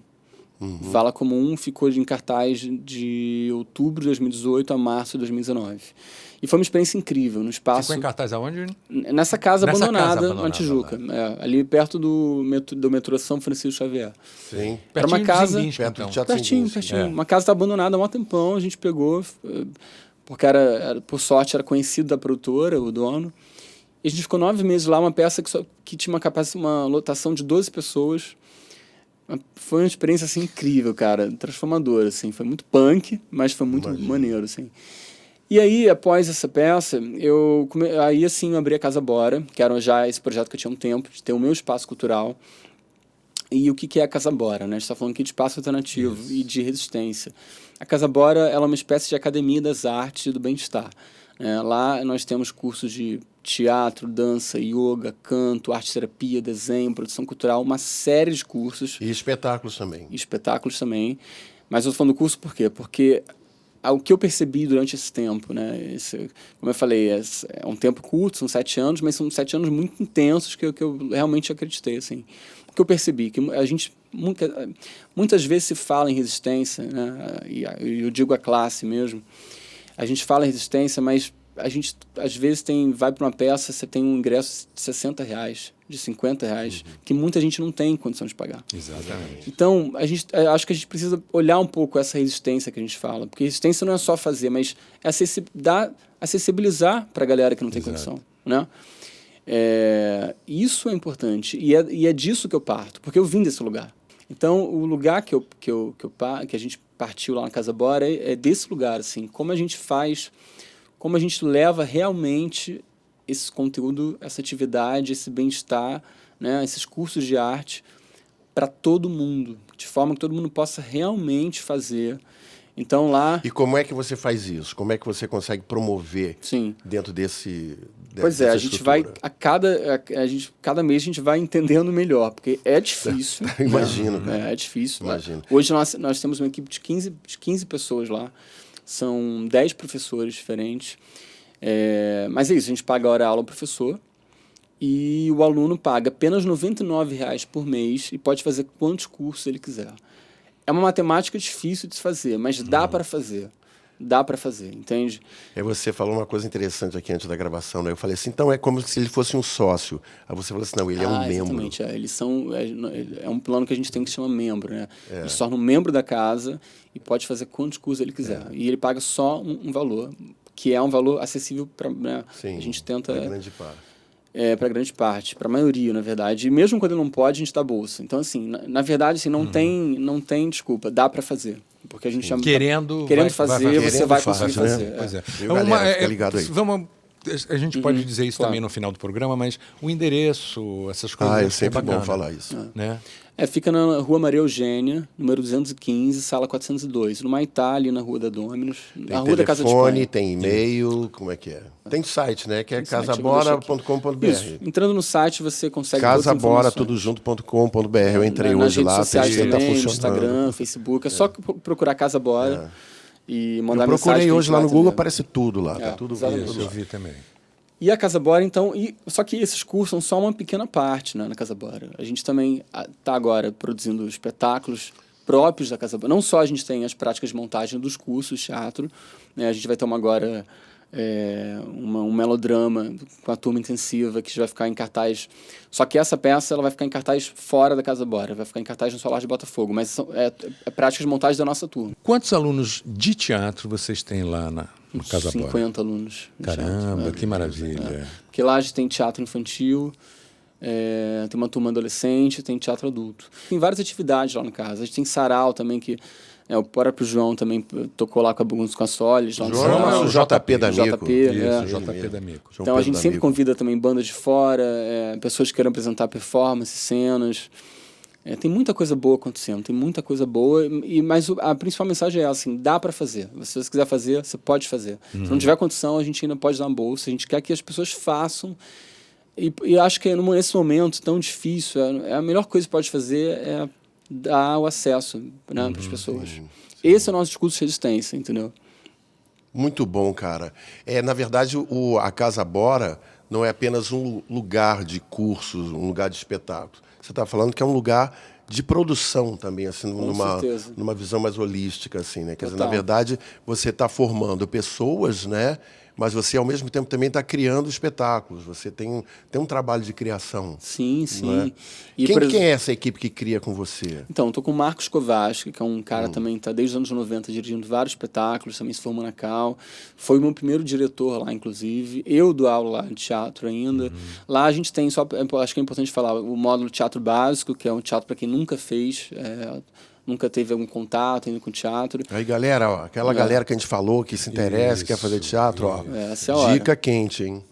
Vala Comum ficou em cartaz de outubro de 2018 a março de 2019. E foi uma experiência incrível, no espaço... Ficou em cartaz aonde? Nessa casa abandonada na Tijuca. Ali perto do metrô São Francisco Xavier. Sim. Era uma casa... Perto do Teatro Pertinho. Uma casa está abandonada há um tempão, a gente pegou... Porque por sorte era conhecido da produtora, o dono. E a gente ficou 9 meses lá, uma peça que tinha uma lotação de 12 pessoas. Foi uma experiência assim, incrível, cara, transformadora. Assim. Foi muito punk, mas foi muito maneiro. Assim. E aí, após essa peça, eu abri a Casa Bora, que era já esse projeto que eu tinha um tempo, de ter o meu espaço cultural. E o que é a Casa Bora? Né? A gente está falando aqui de espaço alternativo e de resistência. A Casa Bora ela é uma espécie de academia das artes e do bem-estar. Lá nós temos cursos de teatro, dança, yoga, canto, arte-terapia, desenho, produção cultural, uma série de cursos. E espetáculos também. Mas eu estou falando do curso por quê? Porque o que eu percebi durante esse tempo, né? Como eu falei, é um tempo curto, são 7 anos, mas são 7 anos muito intensos que eu realmente acreditei, assim. O que eu percebi, que a gente muitas vezes se fala em resistência, né? E eu digo a classe mesmo, a gente fala em resistência, mas a gente, às vezes, vai para uma peça, você tem um ingresso de R$60, de R$50, que muita gente não tem condição de pagar. Exatamente. Então, acho que a gente precisa olhar um pouco essa resistência que a gente fala. Porque resistência não é só fazer, mas é acessibilizar para a galera que não tem condição. Né? Isso é importante. E é disso que eu parto, porque eu vim desse lugar. Então, o lugar que a gente partiu lá na Casa Bora é desse lugar, assim. Como a gente faz, como a gente leva realmente esse conteúdo, essa atividade, esse bem-estar, né, esses cursos de arte para todo mundo, de forma que todo mundo possa realmente fazer. Então lá... E como é que você faz isso? Como é que você consegue promover dentro desse... Pois é, a gente vai, cada mês a gente vai entendendo melhor, porque é difícil. Imagino. Né? É difícil. Imagino. Hoje nós temos uma equipe de 15 pessoas lá, são 10 professores diferentes, mas é isso, a gente paga a hora-aula ao professor e o aluno paga apenas R$99 por mês e pode fazer quantos cursos ele quiser. É uma matemática difícil de se fazer, mas dá para fazer. Dá para fazer, entende? Você falou uma coisa interessante aqui antes da gravação, né? Eu falei assim, então é como se ele fosse um sócio. Aí você falou assim, não, ele é um membro. Exatamente, eles são... É um plano que a gente tem que se chama membro, né? Ele se torna um membro da casa e pode fazer quantos cursos ele quiser. E ele paga só um valor, que é um valor acessível para... Né? Sim, a gente tenta... para grande parte. Para grande parte, para a maioria, na verdade. E mesmo quando ele não pode, a gente dá bolsa. Então, assim, na verdade, assim, não tem desculpa, dá para fazer. Porque a gente chama, querendo fazer, você vai conseguir fazer. Né? Pois é. Fica ligado aí. A gente pode dizer isso também no final do programa, mas o endereço, essas coisas... é sempre bom falar isso. Né? Fica na Rua Maria Eugênia, número 215, sala 402, no Maitá, ali na Rua da Dominus, na Rua da Casa de Espanha. Tem e-mail, como é que é? Tem site, né? Que é casabora.com.br. Isso. Entrando no site, você consegue casabora.tudojunto.com.br. Eu entrei hoje lá, tem está funcionando. Instagram, Facebook, é só procurar Casa Bora e mandar mensagem. Eu procurei hoje lá no Google, aparece tudo lá. Tá tudo isso, eu vi também. E a Casa Bora, então... Só que esses cursos são só uma pequena parte, né, na Casa Bora. A gente também está agora produzindo espetáculos próprios da Casa Bora. Não só a gente tem as práticas de montagem dos cursos de teatro, né, a gente vai ter agora um melodrama com a turma intensiva que vai ficar em cartaz. Só que essa peça ela vai ficar em cartaz fora da Casa Bora, vai ficar em cartaz no Solar de Botafogo, mas é práticas de montagem da nossa turma. Quantos alunos de teatro vocês têm lá na Casa Bora? 50 alunos. Caramba, teatro, que maravilha. Porque lá a gente tem teatro infantil, tem uma turma adolescente, tem teatro adulto. Tem várias atividades lá no casa. A gente tem sarau também, que o próprio João também tocou lá com a Solis. Lá João é o JP da Mico. JP da Mico. Então a gente sempre convida também bandas de fora, pessoas que querem apresentar performance, cenas. Tem muita coisa boa acontecendo, tem muita coisa boa, mas a principal mensagem é assim, dá para fazer. Se você quiser fazer, você pode fazer. Se não tiver condição, a gente ainda pode dar uma bolsa. A gente quer que as pessoas façam. E acho que nesse momento tão difícil, a melhor coisa que pode fazer é dar o acesso, né, para as pessoas. Sim. Esse é o nosso discurso de resistência, entendeu? Muito bom, cara. Na verdade, a Casa Bora não é apenas um lugar de cursos, um lugar de espetáculo. Você está falando que é um lugar de produção também, assim, numa visão mais holística, assim, né? Quer dizer, na verdade, você está formando pessoas, né? Mas você, ao mesmo tempo, também está criando espetáculos. Você tem um trabalho de criação. Sim, sim. E quem é essa equipe que cria com você? Então, estou com o Marcos Kovacsky, que é um cara também que está desde os anos 90 dirigindo vários espetáculos, também se formou na Cal. Foi o meu primeiro diretor lá, inclusive. Eu dou aula lá de teatro ainda. Lá a gente tem, acho que é importante falar, o módulo teatro básico, que é um teatro para quem nunca fez, nunca teve algum contato ainda com teatro. Aí, galera, aquela galera que a gente falou, que se interessa, quer fazer teatro, essa é a hora. Dica quente, hein?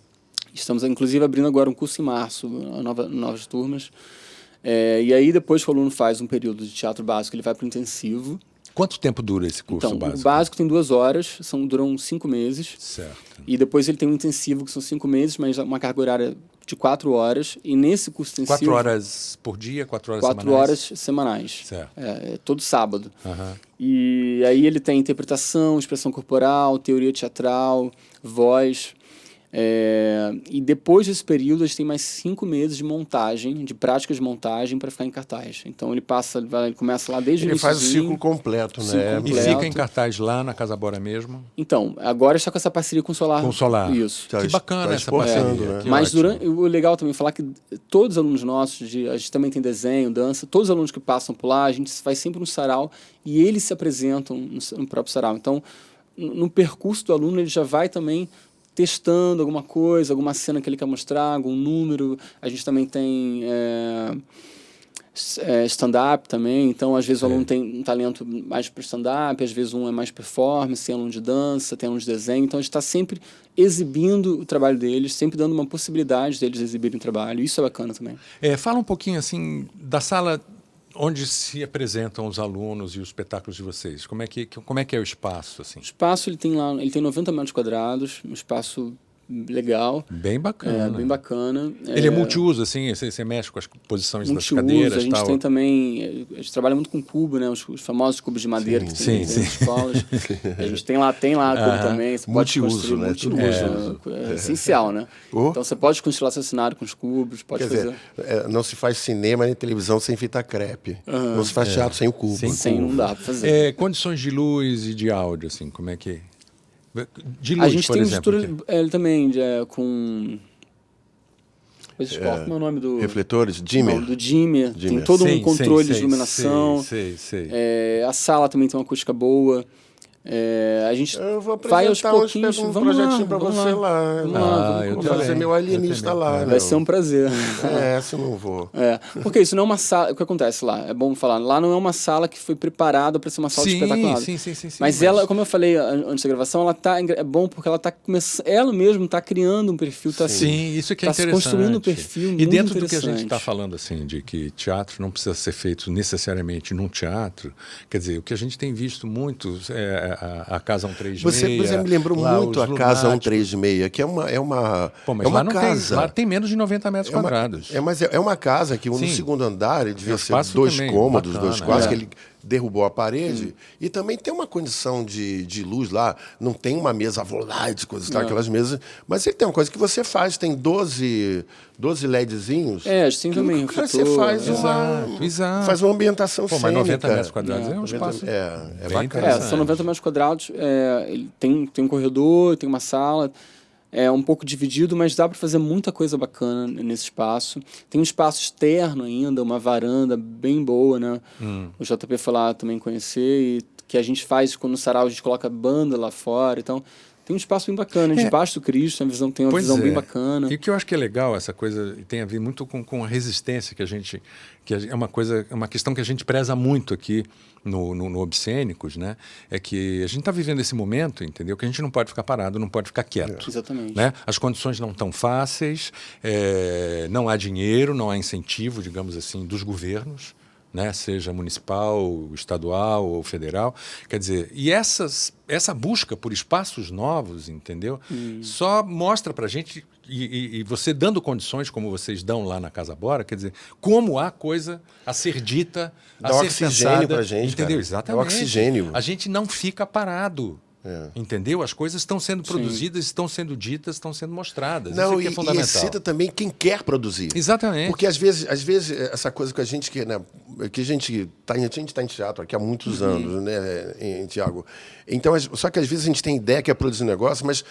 Estamos, inclusive, abrindo agora um curso em março, novas turmas. E aí, depois que o aluno faz um período de teatro básico, ele vai para o intensivo. Quanto tempo dura esse curso básico? O básico tem 2 horas, duram 5 meses. Certo. E depois ele tem um intensivo, que são 5 meses, mas uma carga horária de 4 horas. E nesse curso intensivo... 4 horas por dia, 4 horas 4 horas semanais. Certo. Todo sábado. E aí ele tem interpretação, expressão corporal, teoria teatral, voz. E depois desse período, a gente tem mais 5 meses de montagem, de práticas de montagem para ficar em cartaz. Então ele começa lá desde o Ele faz o iniciozinho, ciclo completo, né? ciclo E completo. fica em cartaz lá na Casa Bora mesmo? Então, agora está com essa parceria com o Solar. Com o Solar. Isso. Que bacana essa exportando, parceria. né? Que Mas ótimo. o legal também é falar que todos os alunos nossos, a gente também tem desenho, dança, todos os alunos que passam por lá, a gente vai sempre no sarau e eles se apresentam no próprio sarau. Então, no percurso do aluno, ele já vai também testando alguma coisa, alguma cena que ele quer mostrar, algum número. A gente também tem stand-up também, então às vezes o aluno tem um talento mais para stand-up, às vezes um é mais performance, tem aluno de dança, tem aluno de desenho, então a gente está sempre exibindo o trabalho deles, sempre dando uma possibilidade deles exibirem o trabalho, isso é bacana também. Fala um pouquinho assim da sala onde se apresentam os alunos e os espetáculos de vocês. Como é que é o espaço? Assim? O espaço ele tem 90 metros quadrados, um espaço legal. Bem bacana. Bem bacana. Ele é multiuso, assim? Você mexe com as posições das Multiuso, cadeiras a gente tal? tem também... A gente trabalha muito com cubo, né? Os famosos cubos de madeira que tem nas escolas. A gente tem lá cubo também. Você pode multiuso, construir né? multiuso. É essencial, né? Então você pode construir seu cenário com os cubos, pode fazer... não se faz cinema nem televisão sem fita crepe. Não se faz teatro sem o cubo. Sem não dá para fazer. Condições de luz e de áudio, assim, como é que... De luz, a gente por tem exemplo, mistura também com... Como é o nome do... Refletores? Dimmer? Não, do Dimmer. Tem todo um controle de iluminação. Sei. A sala também tem uma acústica boa. A gente eu vou vai aos pouquinhos. Um projetinho para você lá. Vamos vou fazer meu alienista lá. Vai ser um prazer. Se eu não vou. Porque isso não é uma sala... O que acontece lá? É bom falar. Lá não é uma sala que foi preparada para ser uma sala de espetáculo. Sim. Mas ela, como eu falei antes da gravação, é bom porque ela está começando... Ela mesma está criando um perfil. Sim, isso que é interessante. Está construindo um perfil muito interessante. E dentro do que a gente interessante. está falando, assim, de que teatro não precisa ser feito necessariamente num teatro, quer dizer, o que a gente tem visto muito é a Casa 136. Você me lembrou muito a Casa 136, que é uma Pô, mas é uma lá não casa. Lá tem menos de 90 metros quadrados. Mas é uma casa que no segundo andar ele devia ser 2 também, cômodos, bacana, 2 quartos, que ele derrubou a parede. E também tem uma condição de luz lá. Não tem uma mesa volante, coisas, aquelas mesas. Mas ele tem uma coisa que você faz, tem 12 LEDzinhos. Sim, também. Você faz Exato. faz uma ambientação cênica. Mas 90 metros quadrados é um espaço. É bacana. São 90 metros quadrados. Ele tem um corredor, tem uma sala. É um pouco dividido, mas dá para fazer muita coisa bacana nesse espaço. Tem um espaço externo ainda, uma varanda bem boa, né? O JP foi lá também conhecer, e que a gente faz quando no sarau a gente coloca banda lá fora. Então, tem um espaço bem bacana. Debaixo do Cristo, tem uma visão bem bacana. E o que eu acho que é legal, essa coisa, tem a ver muito com a resistência que a gente... é uma questão que a gente preza muito aqui no Obscênicos, né? É que a gente está vivendo esse momento, entendeu? Que a gente não pode ficar parado, não pode ficar quieto. Exatamente. Né? As condições não estão fáceis, não há dinheiro, não há incentivo, digamos assim, dos governos, né? Seja municipal, estadual ou federal. Quer dizer, e essa busca por espaços novos, entendeu? Só mostra para a gente, e você dando condições como vocês dão lá na Casa Bora, quer dizer, como há coisa a ser dita, a ser oxigênio para a gente, entendeu? cara. Exatamente. É oxigênio. A gente não fica parado. Entendeu? As coisas estão sendo produzidas, estão sendo ditas, estão sendo mostradas. Isso é fundamental. E excita também quem quer produzir. Exatamente. Porque às vezes essa coisa que a gente que a gente está em teatro aqui há muitos anos, né, Tiago. Então, só que às vezes a gente tem ideia que é produzir um negócio, mas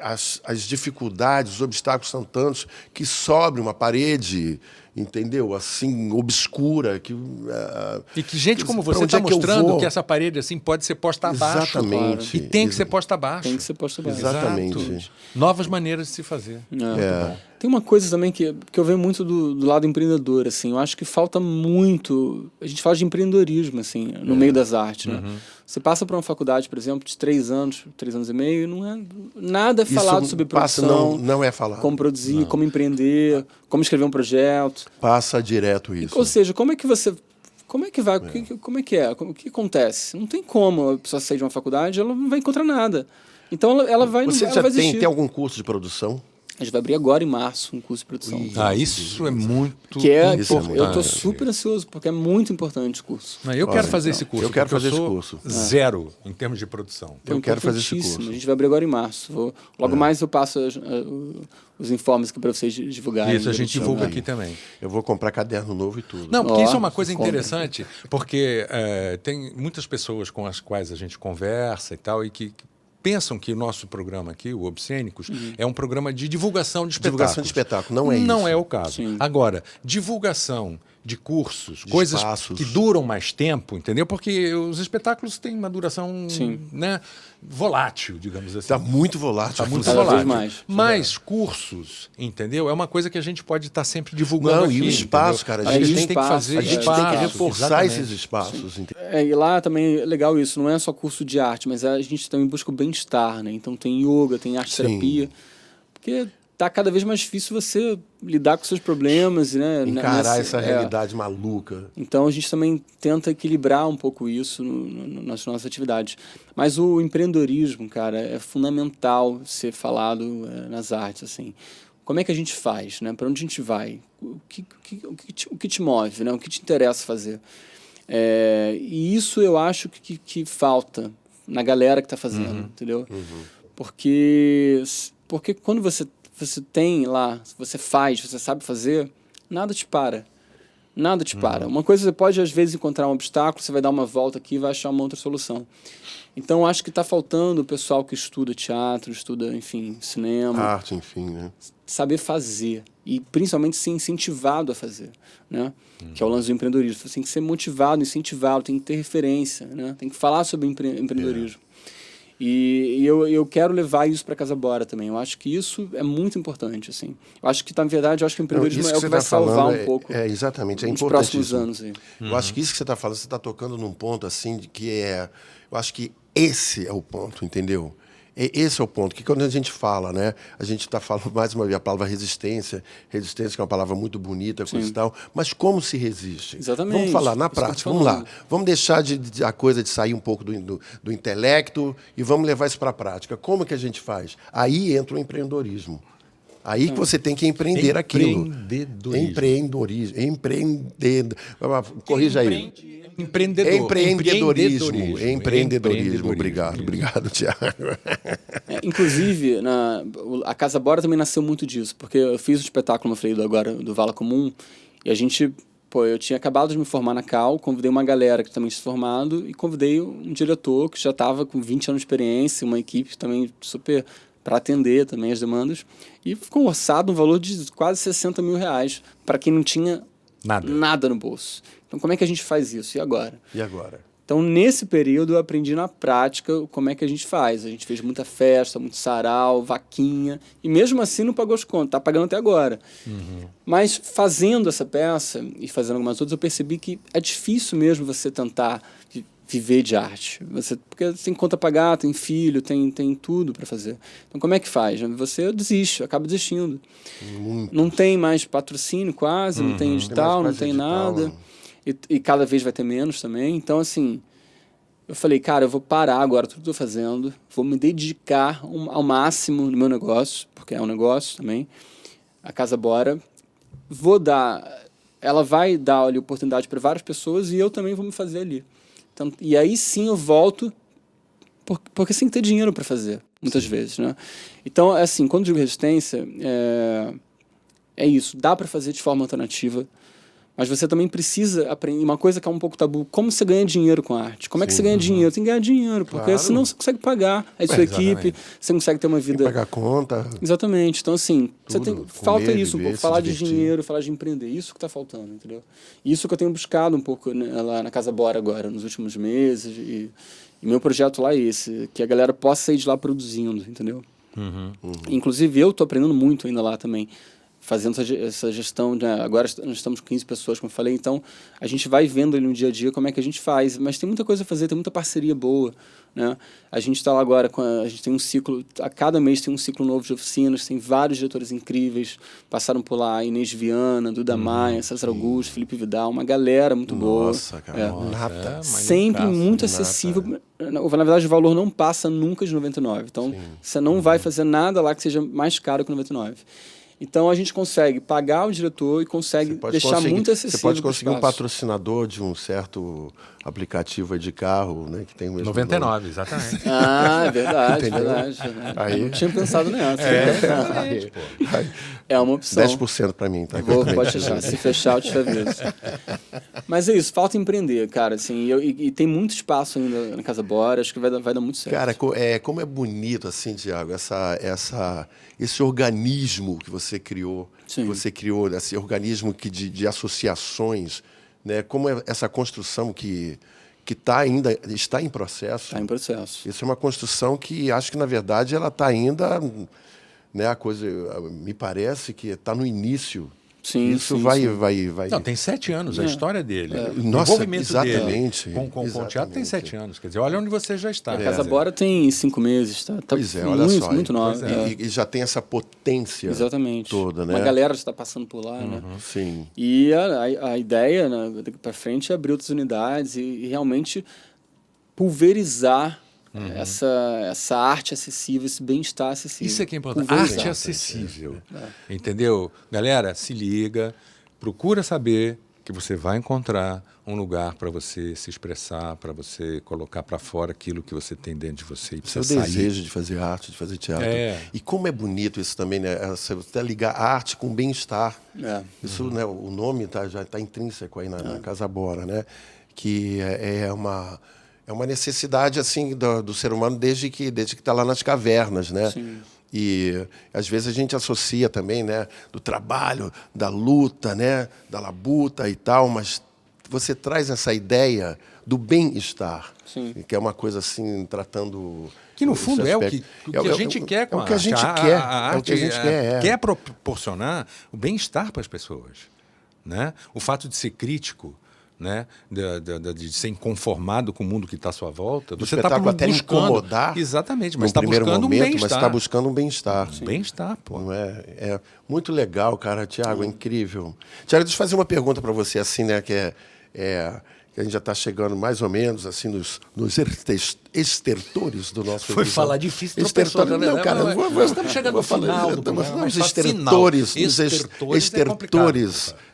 as dificuldades, os obstáculos são tantos que sobe uma parede, entendeu? Assim, obscura. E que gente como você está mostrando que essa parede assim pode ser posta abaixo. Exatamente. E tem que ser posta abaixo. Tem que ser posta abaixo. Exatamente. Exato. Novas maneiras de se fazer. Tem uma coisa também que eu vejo muito do lado empreendedor, assim. Eu acho que falta muito... A gente fala de empreendedorismo, assim, no meio das artes, né? Você passa por uma faculdade, por exemplo, de 3 anos e meio, e não é nada falado sobre produção. Não é falado. Como produzir, como empreender, como escrever um projeto. Passa direto isso. Ou seja, como é que vai? Como é que é? O que acontece? Não tem como a pessoa sair de uma faculdade, ela não vai encontrar nada. Então ela vai Você ela já vai desistir. tem algum curso de produção? A gente vai abrir agora em março um curso de produção. Isso é muito importante. importante. Eu estou super ansioso, porque é muito importante o curso. Não, eu quero fazer esse curso. Eu quero fazer esse curso. Zero em termos de produção. Eu quero fazer esse curso. A gente vai abrir agora em março. Logo mais eu passo os informes aqui para vocês divulgarem. Isso, a gente divulga aqui também. Eu vou comprar caderno novo e tudo. Não, porque isso é uma coisa interessante, porque tem muitas pessoas com as quais a gente conversa e tal, e que pensam que o nosso programa aqui, o Obscênicos, é um programa de divulgação de espetáculos. Divulgação de espetáculo, não é isso. Não é o caso. Sim. Agora, divulgação de cursos, De coisas espaços. que duram mais tempo, entendeu? Porque os espetáculos têm uma duração, né, volátil, digamos assim. Está muito volátil. Está muito Cada vez volátil. mais. Mas cursos, entendeu? É uma coisa que a gente pode estar sempre divulgando aqui. E o espaço, entendeu? cara. A gente tem tem que fazer A gente espaço, tem que reforçar exatamente. esses espaços. E lá também é legal isso, não é só curso de arte, mas a gente também busca o bem-estar, né? Então tem yoga, tem arte-terapia, porque tá cada vez mais difícil você lidar com seus problemas, né? Encarar essa realidade maluca. Então a gente também tenta equilibrar um pouco isso nas nossas atividades. Mas o empreendedorismo, cara, é fundamental ser falado nas artes, assim. Como é que a gente faz, né? Para onde a gente vai? O que te move, né? O que te interessa fazer? E isso eu acho que falta na galera que está fazendo, entendeu? Porque quando você tem lá, você faz, você sabe fazer, nada te para. Nada te para. Uma coisa, você pode às vezes encontrar um obstáculo, você vai dar uma volta aqui e vai achar uma outra solução. Então acho que está faltando o pessoal que estuda teatro, estuda, enfim, cinema. Arte, enfim, né? Saber fazer. E principalmente ser incentivado a fazer, né? Que é o lance do empreendedorismo. Você tem que ser motivado, incentivado, tem que ter referência, né? Tem que falar sobre empreendedorismo. E eu quero levar isso para Casa Bora também. Eu acho que isso é muito importante, assim. Eu acho que, na verdade, eu acho que o empreendedorismo é o que vai salvar um pouco. Exatamente, é nos importante. próximos anos aí. Eu acho que isso que você está falando, você está tocando num ponto assim de que eu acho que esse é o ponto, entendeu? Esse é o ponto, que quando a gente fala, né? A gente está falando mais uma vez a palavra resistência, que é uma palavra muito bonita, coisa e tal, mas como se resiste? Exatamente. Vamos falar na prática, vamos lá. Vamos deixar a coisa de sair um pouco do intelecto e vamos levar isso para a prática. Como que a gente faz? Aí entra o empreendedorismo. Aí que você tem que empreender aquilo. Empreendedorismo. Corrija aí. Empreendedorismo. Obrigado, Tiago. Inclusive, a Casa Bora também nasceu muito disso, porque eu fiz o espetáculo, como eu falei agora, do Vala Comum, e a gente, eu tinha acabado de me formar na Cal, convidei uma galera que também tinha se formado, e convidei um diretor que já estava com 20 anos de experiência, uma equipe também super para atender também as demandas, e ficou orçado um valor de quase 60 mil reais para quem não tinha nada no bolso. Então, como é que a gente faz isso? E agora? Então, nesse período, eu aprendi na prática como é que a gente faz. A gente fez muita festa, muito sarau, vaquinha, e mesmo assim não pagou as contas, está pagando até agora. Mas fazendo essa peça e fazendo algumas outras, eu percebi que é difícil mesmo você tentar viver de arte. Porque você tem conta a pagar, tem filho, tem tudo para fazer. Então, como é que faz? Você desiste, acaba desistindo. Não tem mais patrocínio quase, não tem edital, não tem nada. E cada vez vai ter menos também. Então, assim, eu falei, cara, eu vou parar agora tudo que eu estou fazendo, vou me dedicar ao máximo no meu negócio, porque é um negócio também, a Casa Bora. Ela vai dar ali oportunidade para várias pessoas e eu também vou me fazer ali. Então, e aí sim eu volto, porque você tem que ter dinheiro para fazer, muitas vezes, né? Então, assim, quando eu digo resistência, é isso, dá para fazer de forma alternativa, mas você também precisa aprender uma coisa que é um pouco tabu, como você ganha dinheiro com a arte. Como é que você ganha dinheiro? Tem que ganhar dinheiro, porque senão você consegue pagar a sua equipe, você consegue ter uma vida... Tem que pagar conta. Exatamente. Então, assim, falta isso um pouco, falar de divertir. dinheiro, falar de empreender. Isso que está faltando, entendeu? Isso que eu tenho buscado um pouco, né, lá na Casa Bora agora, nos últimos meses. E meu projeto lá é esse, que a galera possa sair de lá produzindo, entendeu? Inclusive, eu estou aprendendo muito ainda lá também. fazendo essa gestão, né? Agora nós estamos com 15 pessoas, como eu falei, então a gente vai vendo ali no dia a dia como é que a gente faz, mas tem muita coisa a fazer, tem muita parceria boa, né? A gente está lá agora, a gente tem um ciclo, a cada mês tem um ciclo novo de oficinas, tem vários diretores incríveis, passaram por lá, Inês Viana, Duda Maia, César Augusto, Felipe Vidal, uma galera muito boa. Nossa, cara, nada. Sempre muito acessível. Na verdade, o valor não passa nunca de 99, então você não vai fazer nada lá que seja mais caro que 99. Então a gente consegue pagar o diretor e consegue deixar muito acessível. Você pode conseguir um patrocinador de um certo aplicativo de carro, né, que tem o mesmo 99, nome. Exatamente. É verdade. Aí, não tinha pensado nessa. É uma opção. 10% para mim, tá? Pode fechar. Se fechar, eu te aviso. Mas é isso, falta empreender, cara. Assim, e tem muito espaço ainda na Casa Bora, acho que vai dar muito certo. Cara, como é bonito, assim, Thiago, esse organismo que você criou. Sim. Que você criou, esse organismo de associações, né? Como é essa construção que está em processo. Está em processo. Isso é uma construção que acho que, na verdade, ela está ainda... Né, a coisa, me parece que está no início. Sim, isso sim, vai. Não, tem 7 anos a história dele. O Nossa, envolvimento exatamente, dele com o teatro tem 7 anos. Quer dizer, olha onde você já está. A Casa Bora tem 5 meses, tá? Pois é, olha só. Muito nova. E já tem essa potência toda, né? Uma galera já está passando por lá, né? Sim. E a ideia, né, daqui para frente, é abrir outras unidades e realmente pulverizar essa arte acessível, esse bem-estar acessível. Isso é que é importante. Arte acessível. Entendeu? Galera, se liga, procura saber que você vai encontrar um lugar para você se expressar, para você colocar para fora aquilo que você tem dentro de você. Seu desejo de fazer arte, de fazer teatro. E como é bonito isso também, né? Você ligar a arte com bem-estar. Isso, né? O nome já está intrínseco aí na Casa Bora, né? Que é uma necessidade assim do ser humano desde que está lá nas cavernas, né? Sim. E às vezes a gente associa também, né, do trabalho, da luta, né, da labuta e tal, mas você traz essa ideia do bem-estar, que é uma coisa assim tratando que no fundo é o que a gente quer com a arte. É o que a gente quer. É o que a gente quer proporcionar o bem-estar para as pessoas, né? O fato de ser crítico, né, de ser inconformado com o mundo que está à sua volta, você está até incomodar, exatamente, mas está buscando um bem-estar. Mas está buscando um bem-estar. Bem-estar, pô. Não é muito legal, cara, Thiago, é incrível. Thiago, deixa eu fazer uma pergunta para você, assim, né, que a gente já está chegando mais ou menos assim nos estertores do nosso... Foi falar difícil. Não, cara, estamos chegando no final do programa. Os estertores,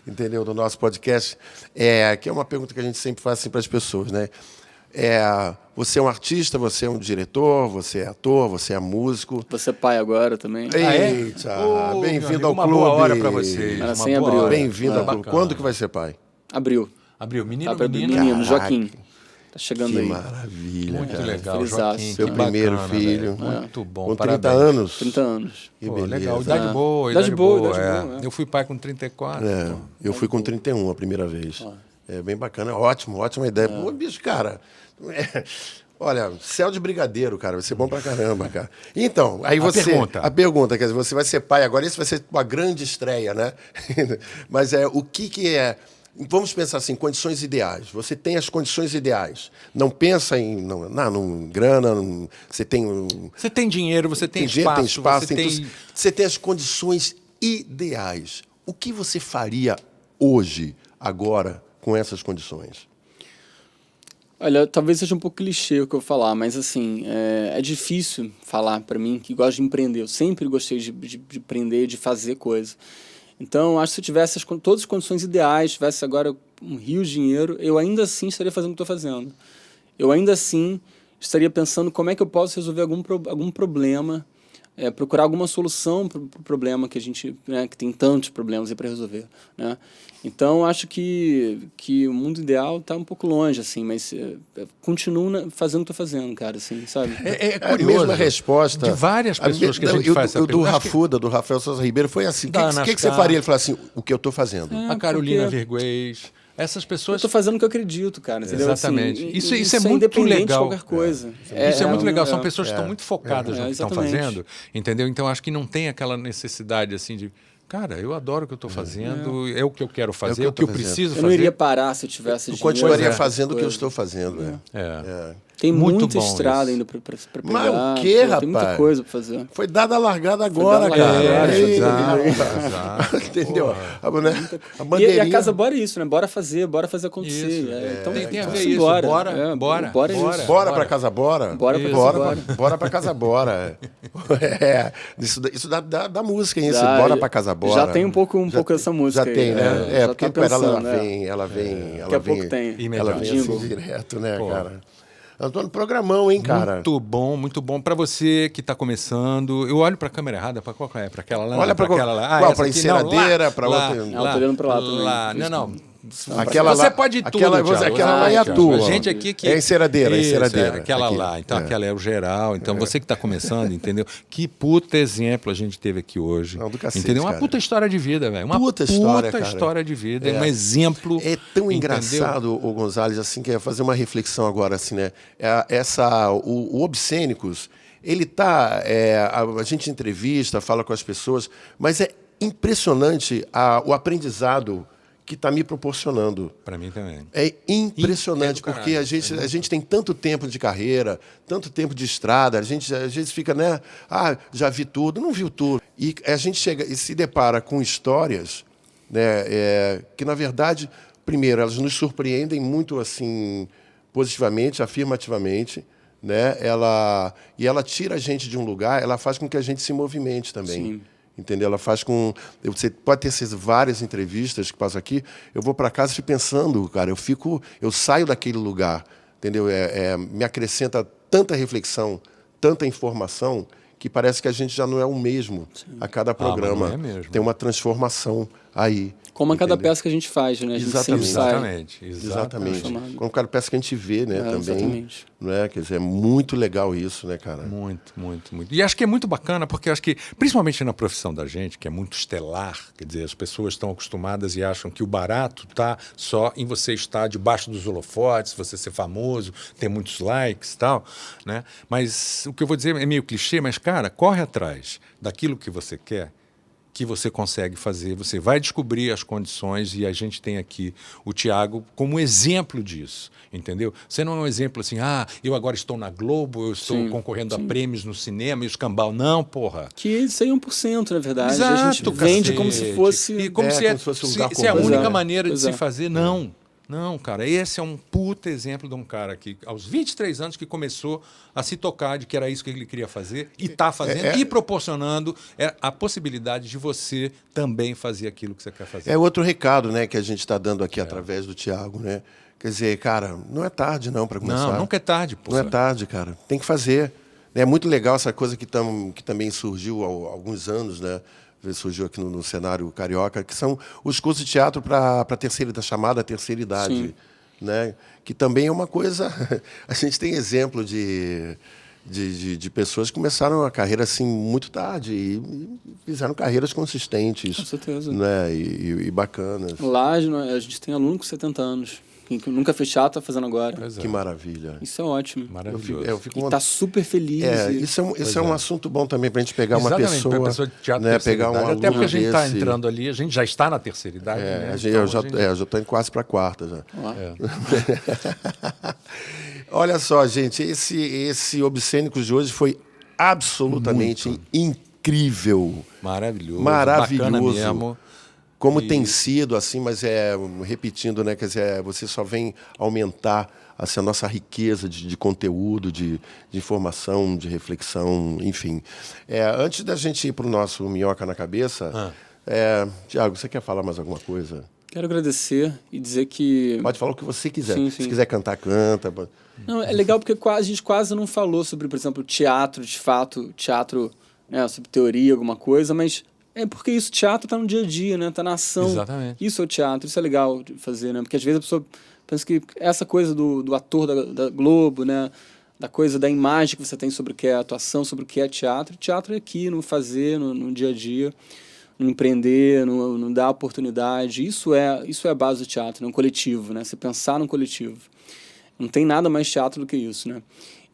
entendeu, do nosso podcast, que é uma pergunta que a gente sempre faz assim, para as pessoas, né? Você é um artista, você é um diretor, você é ator, você é músico. Você é pai agora também. Eita, bem-vindo ao clube. Uma boa hora para vocês. Bem-vindo ao clube. Quando que vai ser pai? Abril, menino, Joaquim. Tá chegando aí. Que maravilha. Muito cara. legal, Joaquim. Seu primeiro filho. Muito bom. Com 30 parabéns. anos. 30 anos. Que Pô, beleza. legal. Idade boa. Idade boa. Eu fui pai com 34. Eu fui com 31 a primeira vez. É bem bacana. Ótima ideia. Pô, bicho, cara. Olha, céu de brigadeiro, cara. Vai ser bom pra caramba, cara. Então, aí a pergunta, quer dizer, você vai ser pai agora, isso vai ser uma grande estreia, né? Mas o que é... Vamos pensar assim, condições ideais. Você tem as condições ideais. Não pensa em grana, você tem... Você tem dinheiro, você tem espaço. Você tem as condições ideais. O que você faria hoje, agora, com essas condições? Olha, talvez seja um pouco clichê o que eu vou falar, mas assim, é difícil falar para mim que gosto de empreender. Eu sempre gostei de empreender, de fazer coisa. Então, acho que se eu tivesse todas as condições ideais, tivesse agora um rio de dinheiro, eu ainda assim estaria fazendo o que estou fazendo. Eu ainda assim estaria pensando como é que eu posso resolver algum problema, procurar alguma solução para o problema que a gente, né, que tem tantos problemas aí para resolver, né? Então, acho que o mundo ideal está um pouco longe, assim, mas continuo fazendo o que estou fazendo, cara, assim, sabe? É curioso. A mesma resposta. De várias pessoas que a gente faz essa pergunta. Do Rafael Souza Ribeiro, foi assim. O que você faria? Ele falou assim, o que eu estou fazendo. A Carolina Verguês. Essas pessoas... Eu estou fazendo o que eu acredito, cara. Entendeu? Exatamente. Assim, isso é muito legal. De qualquer coisa. Isso é muito legal. São pessoas que estão muito focadas no que estão exatamente. fazendo, entendeu? Então, acho que não tem aquela necessidade, assim, de... cara, eu adoro o que eu estou fazendo, é o que eu quero fazer, é o que eu preciso fazer. Eu não iria parar se eu tivesse dinheiro. Eu continuaria fazendo o que eu estou fazendo. Tem muita estrada ainda para pegar. Mas o quê, rapaz? Tem muita coisa para fazer. Foi dada a largada agora, cara. Exato. Entendeu? A bandeirinha. E a Casa Bora é isso, né? Bora fazer acontecer. Isso, então, tem a ver isso. Bora pra Casa Bora. Bora pra Casa Bora. Isso dá música, hein? Bora pra Casa Bora. Já tem um pouco dessa música. Já tem, né? Porque ela vem. Daqui a pouco tem. Ela vem assim direto, né, cara? Antônio, programão, hein, cara? Muito bom, muito bom. Para você que está começando, eu olho para a câmera errada, para qual é? Para aquela lá? Olha para aquela lá. Qual? Para enceradeira, para outra? Não, tô olhando para lá também. Não. Aquela você lá, pode tudo, aquela lá é a tua. A gente aqui que é enceradeira, enceradeira. Aquela aqui. Lá, então aquela é o geral. Então você que está começando, entendeu? Que puta exemplo a gente teve aqui hoje. Não, do cacete, entendeu? Uma cara. puta história de vida, velho. Uma puta história de vida, um exemplo. É tão engraçado, o Gonzalez, assim, que é fazer uma reflexão agora, assim, né? O Obscênicos, ele tá, a gente entrevista, fala com as pessoas, mas é impressionante o aprendizado que está me proporcionando. Para mim também. É impressionante, porque a gente tem tanto tempo de carreira, tanto tempo de estrada, a gente às vezes fica, né? Já vi tudo, não viu tudo. E a gente chega e se depara com histórias, né, que, na verdade, primeiro, elas nos surpreendem muito assim, positivamente, afirmativamente, né? Ela tira a gente de um lugar, ela faz com que a gente se movimente também. Sim. Entendeu? Ela faz com... Você pode ter várias entrevistas que passam aqui, eu vou para casa e fico pensando, cara, eu saio daquele lugar, entendeu? Me acrescenta tanta reflexão, tanta informação, que parece que a gente já não é o mesmo. Sim. A cada programa. Não é mesmo. Tem uma transformação aí. Como a cada peça que a gente faz, né? A gente Exatamente. Como cada peça que a gente vê, né? Também. Exatamente. Não é? Quer dizer, é muito legal isso, né, cara? Muito. E acho que é muito bacana, porque acho que, principalmente na profissão da gente, que é muito estelar, quer dizer, as pessoas estão acostumadas e acham que o barato está só em você estar debaixo dos holofotes, você ser famoso, ter muitos likes e tal, né? Mas o que eu vou dizer é meio clichê, mas, cara, corre atrás daquilo que você quer, que você consegue fazer, você vai descobrir as condições, e a gente tem aqui o Thiago como exemplo disso, entendeu? Você não é um exemplo assim, eu agora estou na Globo, eu estou concorrendo a prêmios no cinema e os cambal. Não, porra. Que isso aí é 1%, na verdade. Exato, a gente vende como se fosse... E como se é a única maneira de se fazer. Não, cara, esse é um puta exemplo de um cara que, aos 23 anos, que começou a se tocar de que era isso que ele queria fazer, e está fazendo, e proporcionando a possibilidade de você também fazer aquilo que você quer fazer. É outro recado, né, que a gente está dando aqui através do Thiago, né? Quer dizer, cara, não é tarde não para começar. Não, nunca é tarde, pô. Não é tarde, cara. Tem que fazer. É muito legal essa coisa que também surgiu há alguns anos, né? Surgiu aqui no cenário carioca, que são os cursos de teatro para da chamada terceira idade, né? Que também é uma coisa... A gente tem exemplo de pessoas que começaram a carreira assim muito tarde e fizeram carreiras consistentes. Com certeza. Né? E bacanas. Lá a gente tem aluno com 70 anos. Que nunca fez teatro, está fazendo agora. Que maravilha. Isso é ótimo. Maravilhoso. E está super feliz. Isso é um assunto bom também para a gente pegar uma pessoa... Uma pessoa de teatro, né, pegar um até porque a gente está desse... entrando ali, a gente já está na terceira idade. Né? Eu já estou indo quase para a quarta. Já. Olha só, gente, esse Obscênicos de hoje foi absolutamente incrível. Maravilhoso. Maravilhoso. Bacana mesmo. Como tem sido, assim, mas repetindo, né? Quer dizer, você só vem aumentar assim, a nossa riqueza de conteúdo, de informação, de reflexão, enfim. Antes da gente ir para o nosso Minhoca na Cabeça, Thiago, você quer falar mais alguma coisa? Quero agradecer e dizer que... Pode falar o que você quiser. Sim. Se quiser cantar, canta. Não, é legal porque a gente quase não falou sobre, por exemplo, teatro, de fato, teatro, né, sobre teoria, alguma coisa, mas... É porque isso, teatro está no dia a dia, né? Está na ação. Exatamente. Isso é o teatro, isso é legal de fazer, né? Porque às vezes a pessoa pensa que essa coisa do ator da Globo, né? Da coisa da imagem que você tem sobre o que é atuação, sobre o que é teatro. Teatro é aqui, no fazer, no dia a dia, no empreender, no dar oportunidade. Isso é a base do teatro, né? Um coletivo, né? Você pensar num coletivo. Não tem nada mais teatro do que isso, né?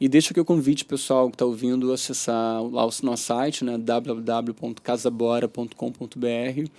E deixo aqui o convite, pessoal, que está ouvindo, acessar lá o nosso site, né, www.casabora.com.br,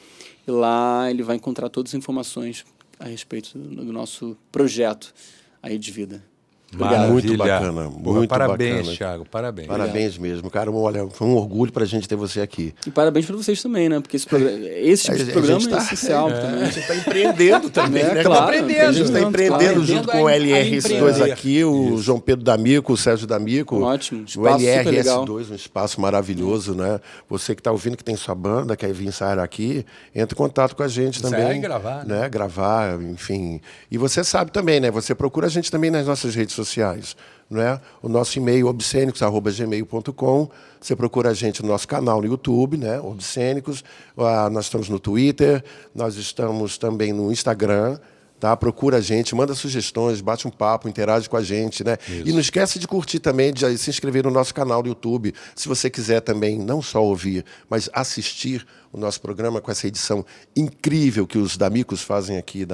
e lá ele vai encontrar todas as informações a respeito do nosso projeto aí de vida. Obrigado. Muito bacana, muito parabéns, bacana. Thiago, parabéns. Parabéns mesmo, cara. Olha, foi um orgulho pra gente ter você aqui. E parabéns para vocês também, né? Porque esse tipo de programa é essencial também. A gente está empreendendo também, né? Claro, A gente está empreendendo junto com o LRS2 aqui, o Isso. João Pedro D'Amico, o Sérgio D'Amico. Ótimo, o espaço super legal. LRS2, um espaço maravilhoso, né? Você que está ouvindo, que tem sua banda, quer vir ensaiar aqui, entre em contato com a gente também. Ensaiar e gravar, né? Gravar, enfim. E você sabe também, né? Você procura a gente também nas nossas redes sociais. Né? O nosso e-mail obscênicos@gmail.com. Você procura a gente no nosso canal no YouTube, né? Obscênicos. Nós estamos no Twitter, nós estamos também no Instagram. Tá? Procura a gente, manda sugestões, bate um papo, interage com a gente, né? E não esquece de curtir também, de se inscrever no nosso canal do YouTube. Se você quiser também não só ouvir, mas assistir o nosso programa com essa edição incrível que os D'Amicos fazem aqui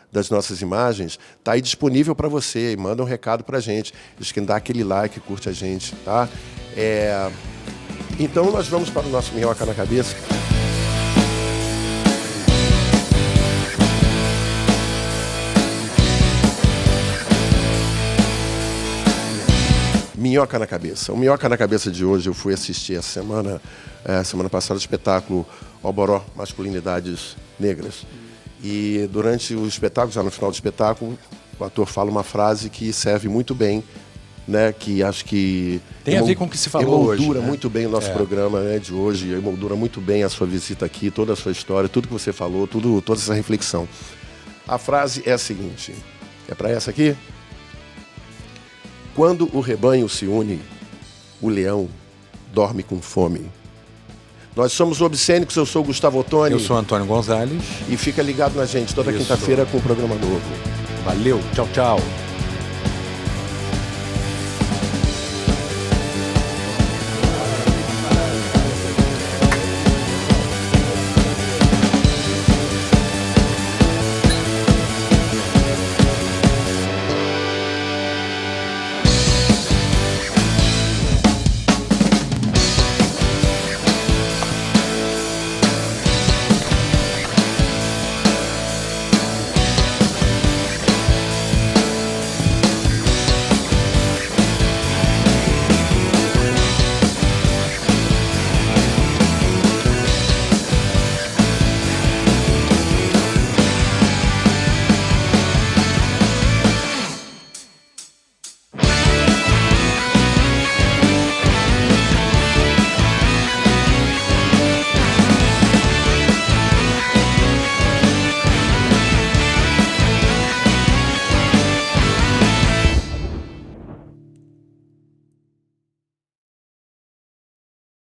das nossas imagens, tá aí disponível para você. E manda um recado para a gente. Diz que dá aquele like, curte a gente, tá? Então nós vamos para o nosso Minhoca na Cabeça. Minhoca na Cabeça. O Minhoca na Cabeça de hoje eu fui assistir semana passada o espetáculo Oboró, Masculinidades Negras. E durante o espetáculo, já no final do espetáculo, o ator fala uma frase que serve muito bem, né? Que acho que tem a ver com o que se falou hoje. Emoldura muito bem o nosso programa, né, de hoje, emoldura muito bem a sua visita aqui, toda a sua história, tudo que você falou, toda essa reflexão. A frase é a seguinte, é para essa aqui? Quando o rebanho se une, o leão dorme com fome. Nós somos Obscênicos, eu sou o Gustavo Ottoni. Eu sou Antônio Gonzalez. E fica ligado na gente toda quinta-feira com o programa novo. Valeu, tchau, tchau.